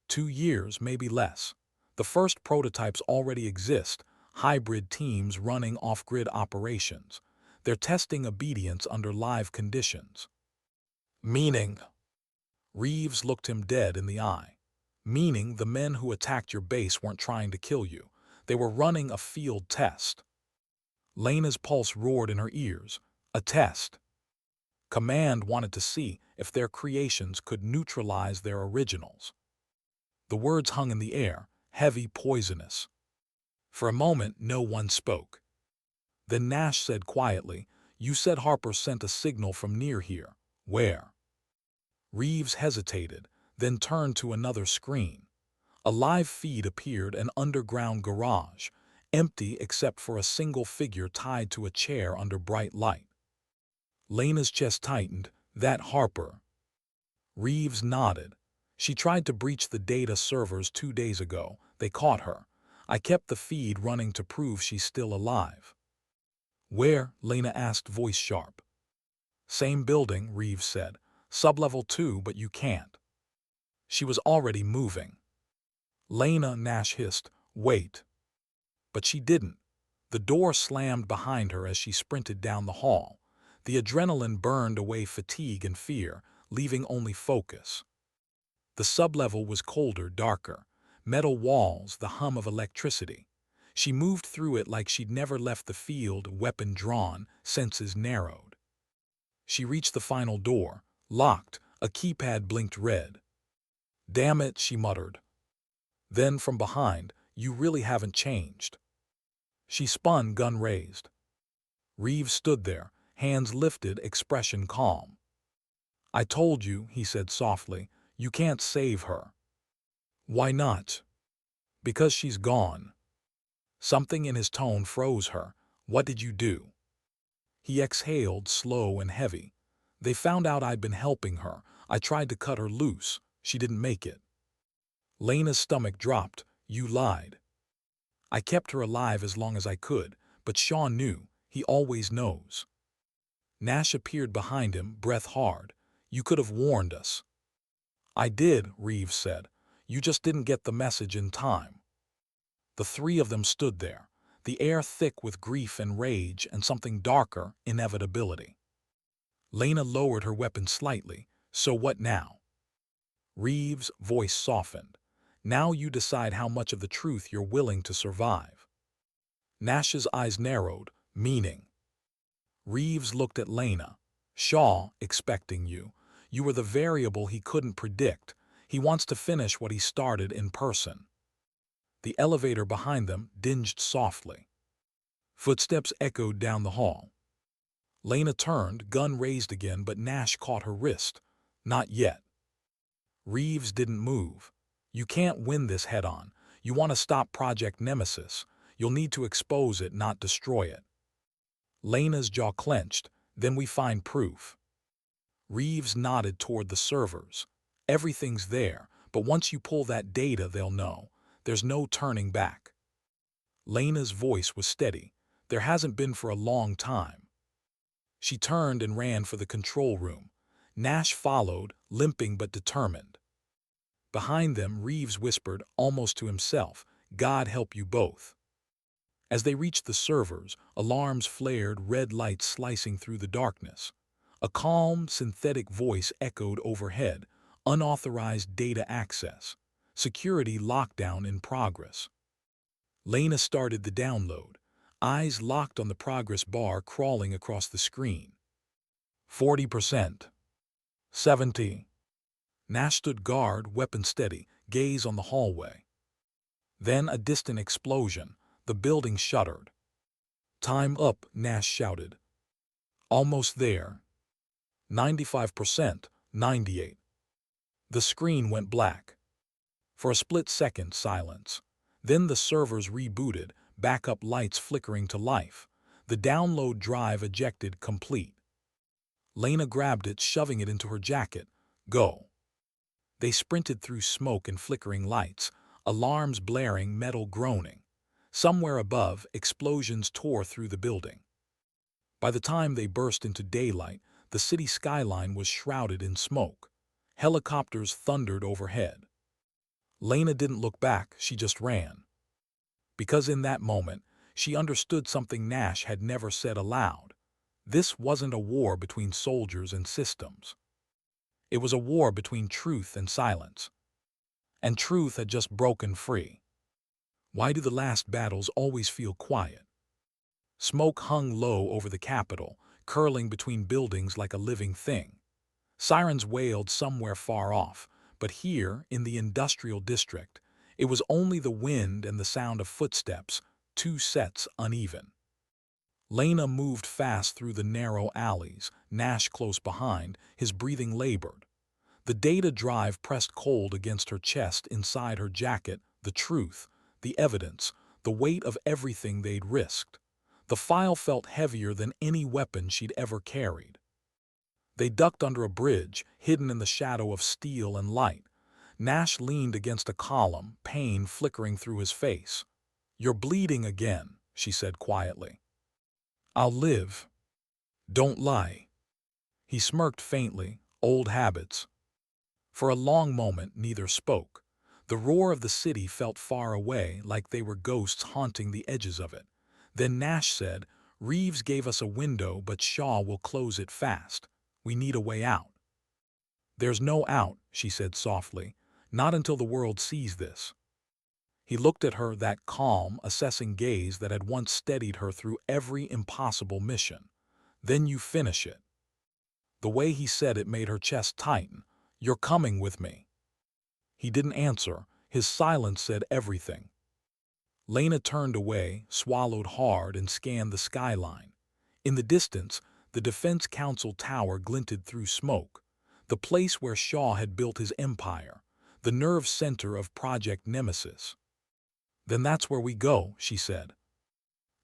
2 years, maybe less. The first prototypes already exist, hybrid teams running off-grid operations. They're testing obedience under live conditions. Meaning? Reeves looked him dead in the eye. Meaning the men who attacked your base weren't trying to kill you. They were running a field test. Lena's pulse roared in her ears. A test. Command wanted to see if their creations could neutralize their originals. The words hung in the air, heavy, poisonous. For a moment, no one spoke. Then Nash said quietly, "You said Harper sent a signal from near here. Where?" Reeves hesitated, then turned to another screen. A live feed appeared, an underground garage, empty except for a single figure tied to a chair under bright light. Lena's chest tightened. "That Harper." Reeves nodded. "She tried to breach the data servers 2 days ago. They caught her. I kept the feed running to prove she's still alive." "Where?" Lena asked, voice sharp. "Same building," Reeves said. "Sublevel 2, but you can't." She was already moving. "Lena," Nash hissed, "wait." But she didn't. The door slammed behind her as she sprinted down the hall. The adrenaline burned away fatigue and fear, leaving only focus. The sublevel was colder, darker. Metal walls, the hum of electricity. She moved through it like she'd never left the field, weapon drawn, senses narrowed. She reached the final door, locked. A keypad blinked red. "Damn it," she muttered. Then from behind, "You really haven't changed." She spun, gun raised. Reeves stood there, hands lifted, expression calm. "I told you," he said softly, "you can't save her." "Why not?" "Because she's gone." Something in his tone froze her. "What did you do?" He exhaled, slow and heavy. "They found out I'd been helping her. I tried to cut her loose. She didn't make it." Lena's stomach dropped. "You lied." "I kept her alive as long as I could, but Sean knew. He always knows." Nash appeared behind him, breath hard. "You could have warned us." "I did," Reeves said. "You just didn't get the message in time." The three of them stood there, the air thick with grief and rage and something darker, inevitability. Lena lowered her weapon slightly. "So what now?" Reeves' voice softened. "Now you decide how much of the truth you're willing to survive." Nash's eyes narrowed. "Meaning?" Reeves looked at Lena. "Shaw, expecting you. You were the variable he couldn't predict. He wants to finish what he started in person." The elevator behind them dinged softly. Footsteps echoed down the hall. Lena turned, gun raised again, but Nash caught her wrist. "Not yet." Reeves didn't move. "You can't win this head-on. You want to stop Project Nemesis. You'll need to expose it, not destroy it." Lena's jaw clenched. "Then we find proof." Reeves nodded toward the servers. "Everything's there, but once you pull that data, they'll know. There's no turning back." Lena's voice was steady. "There hasn't been for a long time." She turned and ran for the control room. Nash followed, limping but determined. Behind them, Reeves whispered, almost to himself, "God help you both." As they reached the servers, alarms flared, red lights slicing through the darkness. A calm, synthetic voice echoed overhead, "Unauthorized data access. Security lockdown in progress." Lena started the download, eyes locked on the progress bar crawling across the screen. 40%. 70. Nash stood guard, weapon steady, gaze on the hallway. Then a distant explosion. The building shuddered. "Time up," Nash shouted. "Almost there." 95%, 98. The screen went black. For a split second, silence. Then the servers rebooted, backup lights flickering to life. The download drive ejected, complete. Lena grabbed it, shoving it into her jacket. "Go." They sprinted through smoke and flickering lights, alarms blaring, metal groaning. Somewhere above, explosions tore through the building. By the time they burst into daylight, the city skyline was shrouded in smoke. Helicopters thundered overhead. Lena didn't look back, she just ran. Because in that moment, she understood something Nash had never said aloud. This wasn't a war between soldiers and systems. It was a war between truth and silence. And truth had just broken free. Why do the last battles always feel quiet? Smoke hung low over the Capitol, curling between buildings like a living thing. Sirens wailed somewhere far off, but here, in the industrial district, it was only the wind and the sound of footsteps, two sets uneven. Lena moved fast through the narrow alleys, Nash close behind, his breathing labored. The data drive pressed cold against her chest inside her jacket, the truth, the evidence, the weight of everything they'd risked. The file felt heavier than any weapon she'd ever carried. They ducked under a bridge, hidden in the shadow of steel and light. Nash leaned against a column, pain flickering through his face. "You're bleeding again," she said quietly. "I'll live. Don't lie." He smirked faintly, old habits. For a long moment, neither spoke. The roar of the city felt far away, like they were ghosts haunting the edges of it. Then Nash said, "Reeves gave us a window, but Shaw will close it fast. We need a way out." "There's no out," she said softly. "Not until the world sees this." He looked at her, that calm, assessing gaze that had once steadied her through every impossible mission. "Then you finish it." The way he said it made her chest tighten. "You're coming with me." He didn't answer. His silence said everything. Lena turned away, swallowed hard, and scanned the skyline. In the distance, the Defense Council tower glinted through smoke. The place where Shaw had built his empire. The nerve center of Project Nemesis. "Then that's where we go," she said.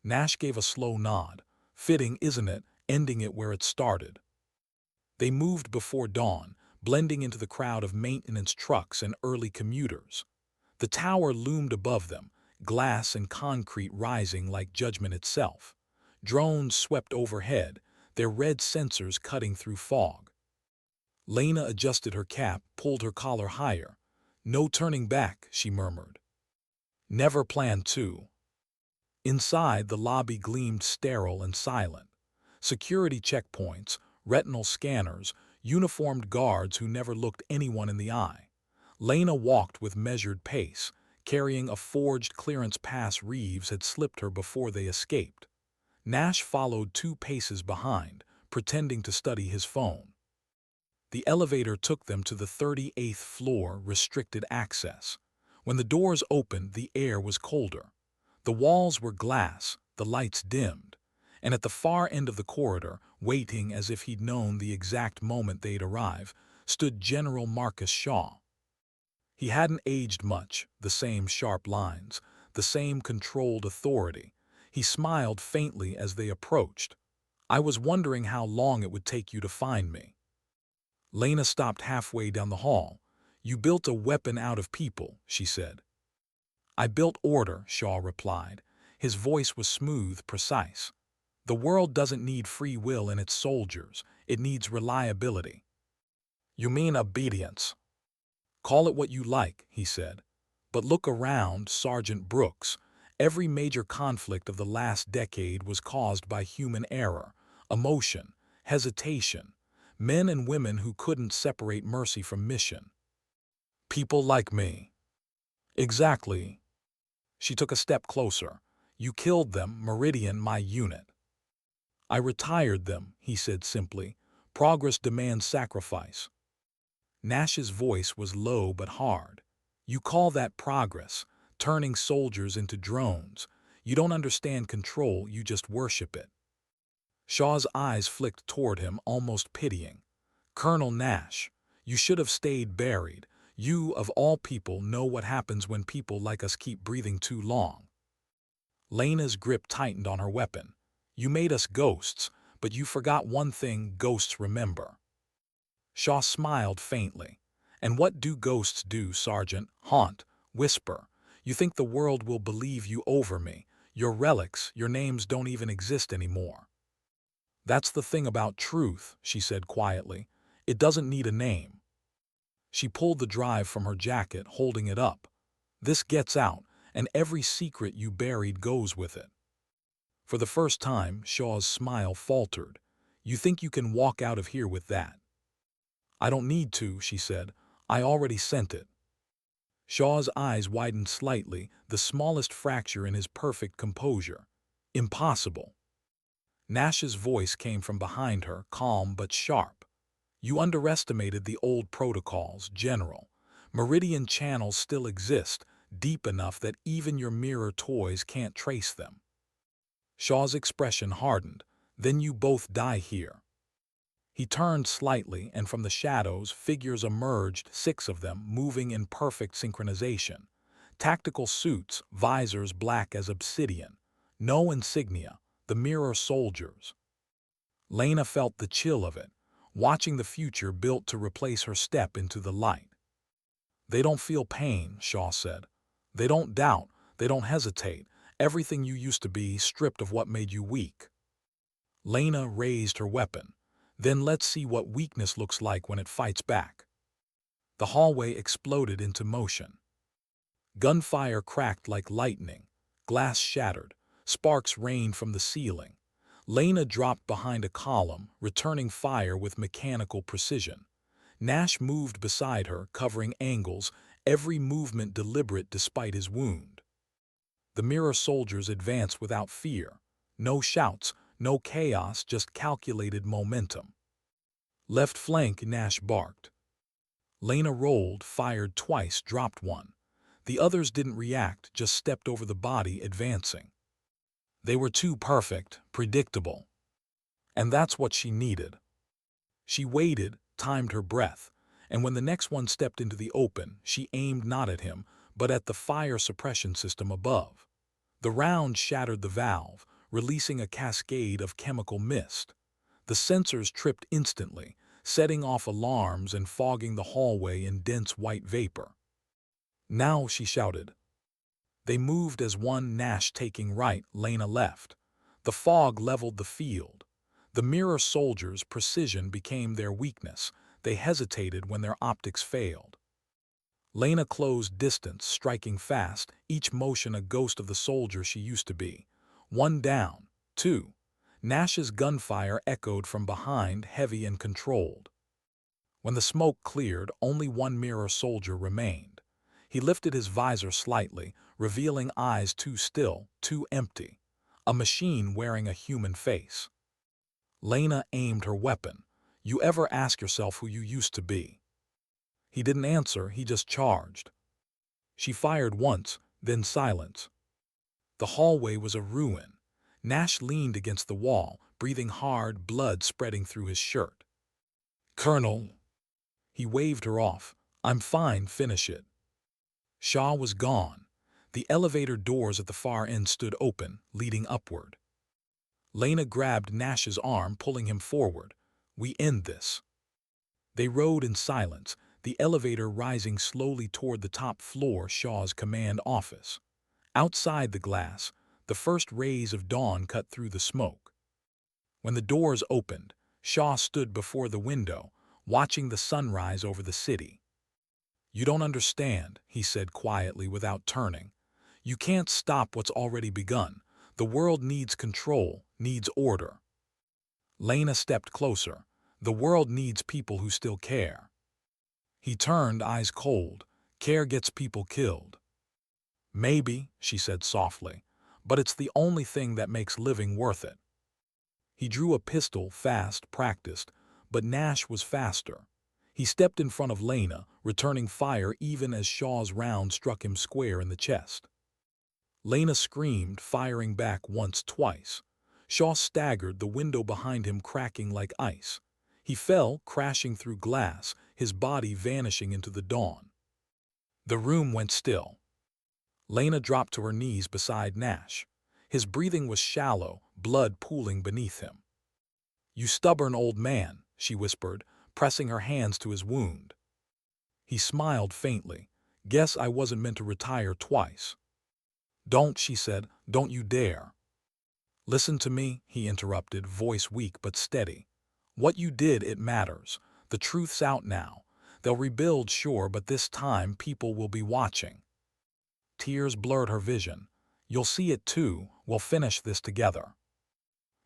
Nash gave a slow nod. "Fitting, isn't it, ending it where it started?" They moved before dawn, blending into the crowd of maintenance trucks and early commuters. The tower loomed above them, glass and concrete rising like judgment itself. Drones swept overhead, their red sensors cutting through fog. Lena adjusted her cap, pulled her collar higher. "No turning back," she murmured. "Never planned to." Inside, the lobby gleamed sterile and silent. Security checkpoints, retinal scanners, uniformed guards who never looked anyone in the eye. Lena walked with measured pace, carrying a forged clearance pass Reeves had slipped her before they escaped. Nash followed 2 paces behind, pretending to study his phone. The elevator took them to the 38th floor, restricted access. When the doors opened, the air was colder. The walls were glass, the lights dimmed. And at the far end of the corridor, waiting as if he'd known the exact moment they'd arrive, stood General Marcus Shaw. He hadn't aged much, the same sharp lines, the same controlled authority. He smiled faintly as they approached. "I was wondering how long it would take you to find me." Lena stopped halfway down the hall. "You built a weapon out of people," she said. "I built order," Shaw replied. His voice was smooth, precise. "The world doesn't need free will in its soldiers. It needs reliability." "You mean obedience?" "Call it what you like," he said. "But look around, Sergeant Brooks. Every major conflict of the last decade was caused by human error, emotion, hesitation, men and women who couldn't separate mercy from mission. People like me." "Exactly." She took a step closer. "You killed them, Meridian, my unit." "I retired them," he said simply. "Progress demands sacrifice." Nash's voice was low but hard. "You call that progress, turning soldiers into drones. You don't understand control, you just worship it." Shaw's eyes flicked toward him, almost pitying. "Colonel Nash, you should have stayed buried. You, of all people, know what happens when people like us keep breathing too long." Lena's grip tightened on her weapon. "You made us ghosts, but you forgot one thing ghosts remember." Shaw smiled faintly. "And what do ghosts do, Sergeant? Haunt, whisper. You think the world will believe you over me. Your relics, your names don't even exist anymore." "That's the thing about truth," she said quietly. "It doesn't need a name." She pulled the drive from her jacket, holding it up. "This gets out, and every secret you buried goes with it." For the first time, Shaw's smile faltered. "You think you can walk out of here with that?" "I don't need to," she said. "I already sent it." Shaw's eyes widened slightly, the smallest fracture in his perfect composure. "Impossible." Nash's voice came from behind her, calm but sharp. "You underestimated the old protocols, General. Meridian channels still exist, deep enough that even your mirror toys can't trace them. Shaw's expression hardened. Then you both die here. He turned slightly, and from the shadows, figures emerged, 6 of them, moving in perfect synchronization. Tactical suits, visors black as obsidian. No insignia, the mirror soldiers. Lena felt the chill of it, watching the future built to replace her step into the light. They don't feel pain, Shaw said. They don't doubt, they don't hesitate. Everything you used to be, stripped of what made you weak. Lena raised her weapon. Then let's see what weakness looks like when it fights back. The hallway exploded into motion. Gunfire cracked like lightning. Glass shattered. Sparks rained from the ceiling. Lena dropped behind a column, returning fire with mechanical precision. Nash moved beside her, covering angles, every movement deliberate despite his wound. The mirror soldiers advanced without fear. No shouts, no chaos, just calculated momentum. Left flank, Nash barked. Lena rolled, fired twice, dropped one. The others didn't react, just stepped over the body, advancing. They were too perfect, predictable. And that's what she needed. She waited, timed her breath, and when the next one stepped into the open, she aimed not at him, but at the fire suppression system above. The round shattered the valve, releasing a cascade of chemical mist. The sensors tripped instantly, setting off alarms and fogging the hallway in dense white vapor. Now, she shouted. They moved as one, Nash taking right, Lena left. The fog leveled the field. The mirror soldiers' precision became their weakness. They hesitated when their optics failed. Lena closed distance, striking fast, each motion a ghost of the soldier she used to be. 1 down, 2. Nash's gunfire echoed from behind, heavy and controlled. When the smoke cleared, only one mirror soldier remained. He lifted his visor slightly, revealing eyes too still, too empty. A machine wearing a human face. Lena aimed her weapon. You ever ask yourself who you used to be? He didn't answer, he just charged. She fired once, then silence. The hallway was a ruin. Nash leaned against the wall, breathing hard, blood spreading through his shirt. Colonel. He waved her off. I'm fine, finish it. Shaw was gone. The elevator doors at the far end stood open, leading upward. Lena grabbed Nash's arm, pulling him forward. We end this. They rode in silence, the elevator rising slowly toward the top floor, Shaw's command office. Outside the glass, the first rays of dawn cut through the smoke. When the doors opened, Shaw stood before the window, watching the sunrise over the city. You don't understand, he said quietly without turning. You can't stop what's already begun. The world needs control, needs order. Lena stepped closer. The world needs people who still care. He turned, eyes cold. Care gets people killed. Maybe, she said softly, but it's the only thing that makes living worth it. He drew a pistol, fast, practiced, but Nash was faster. He stepped in front of Lena, returning fire even as Shaw's round struck him square in the chest. Lena screamed, firing back once, twice. Shaw staggered, the window behind him cracking like ice. He fell, crashing through glass, his body vanishing into the dawn. The room went still. Lena dropped to her knees beside Nash. His breathing was shallow, blood pooling beneath him. You stubborn old man, she whispered, pressing her hands to his wound. He smiled faintly. Guess I wasn't meant to retire twice. Don't, she said, don't you dare. Listen to me, he interrupted, voice weak but steady. What you did, it matters. The truth's out now. They'll rebuild, sure, but this time people will be watching. Tears blurred her vision. You'll see it too. We'll finish this together.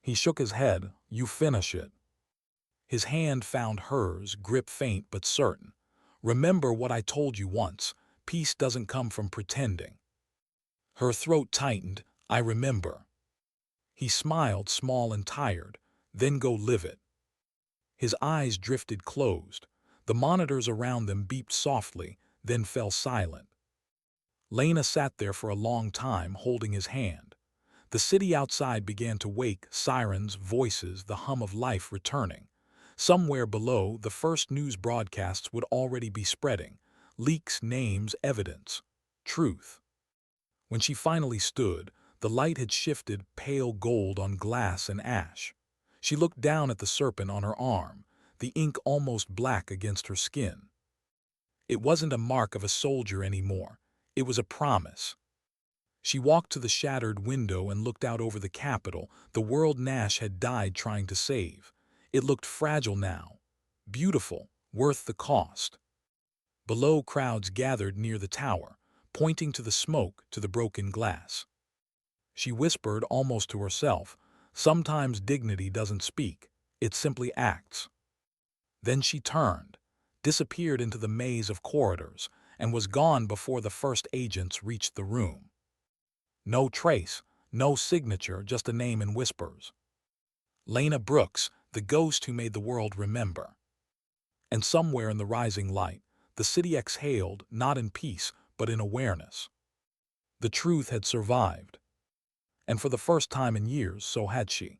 He shook his head. You finish it. His hand found hers, grip faint but certain. Remember what I told you once. Peace doesn't come from pretending. Her throat tightened. I remember. He smiled, small and tired. Then go live it. His eyes drifted closed. The monitors around them beeped softly, then fell silent. Lena sat there for a long time, holding his hand. The city outside began to wake, sirens, voices, the hum of life returning. Somewhere below, the first news broadcasts would already be spreading. Leaks, names, evidence. Truth. When she finally stood, the light had shifted pale gold on glass and ash. She looked down at the serpent on her arm, the ink almost black against her skin. It wasn't a mark of a soldier anymore. It was a promise. She walked to the shattered window and looked out over the capital, the world Nash had died trying to save. It looked fragile now, beautiful, worth the cost. Below, crowds gathered near the tower, pointing to the smoke, to the broken glass. She whispered almost to herself, "Sometimes dignity doesn't speak, it simply acts." Then she turned, disappeared into the maze of corridors, and was gone before the first agents reached the room. No trace, no signature, just a name in whispers. Lena Brooks, the ghost who made the world remember. And somewhere in the rising light, the city exhaled, not in peace, but in awareness. The truth had survived. And for the first time in years, so had she.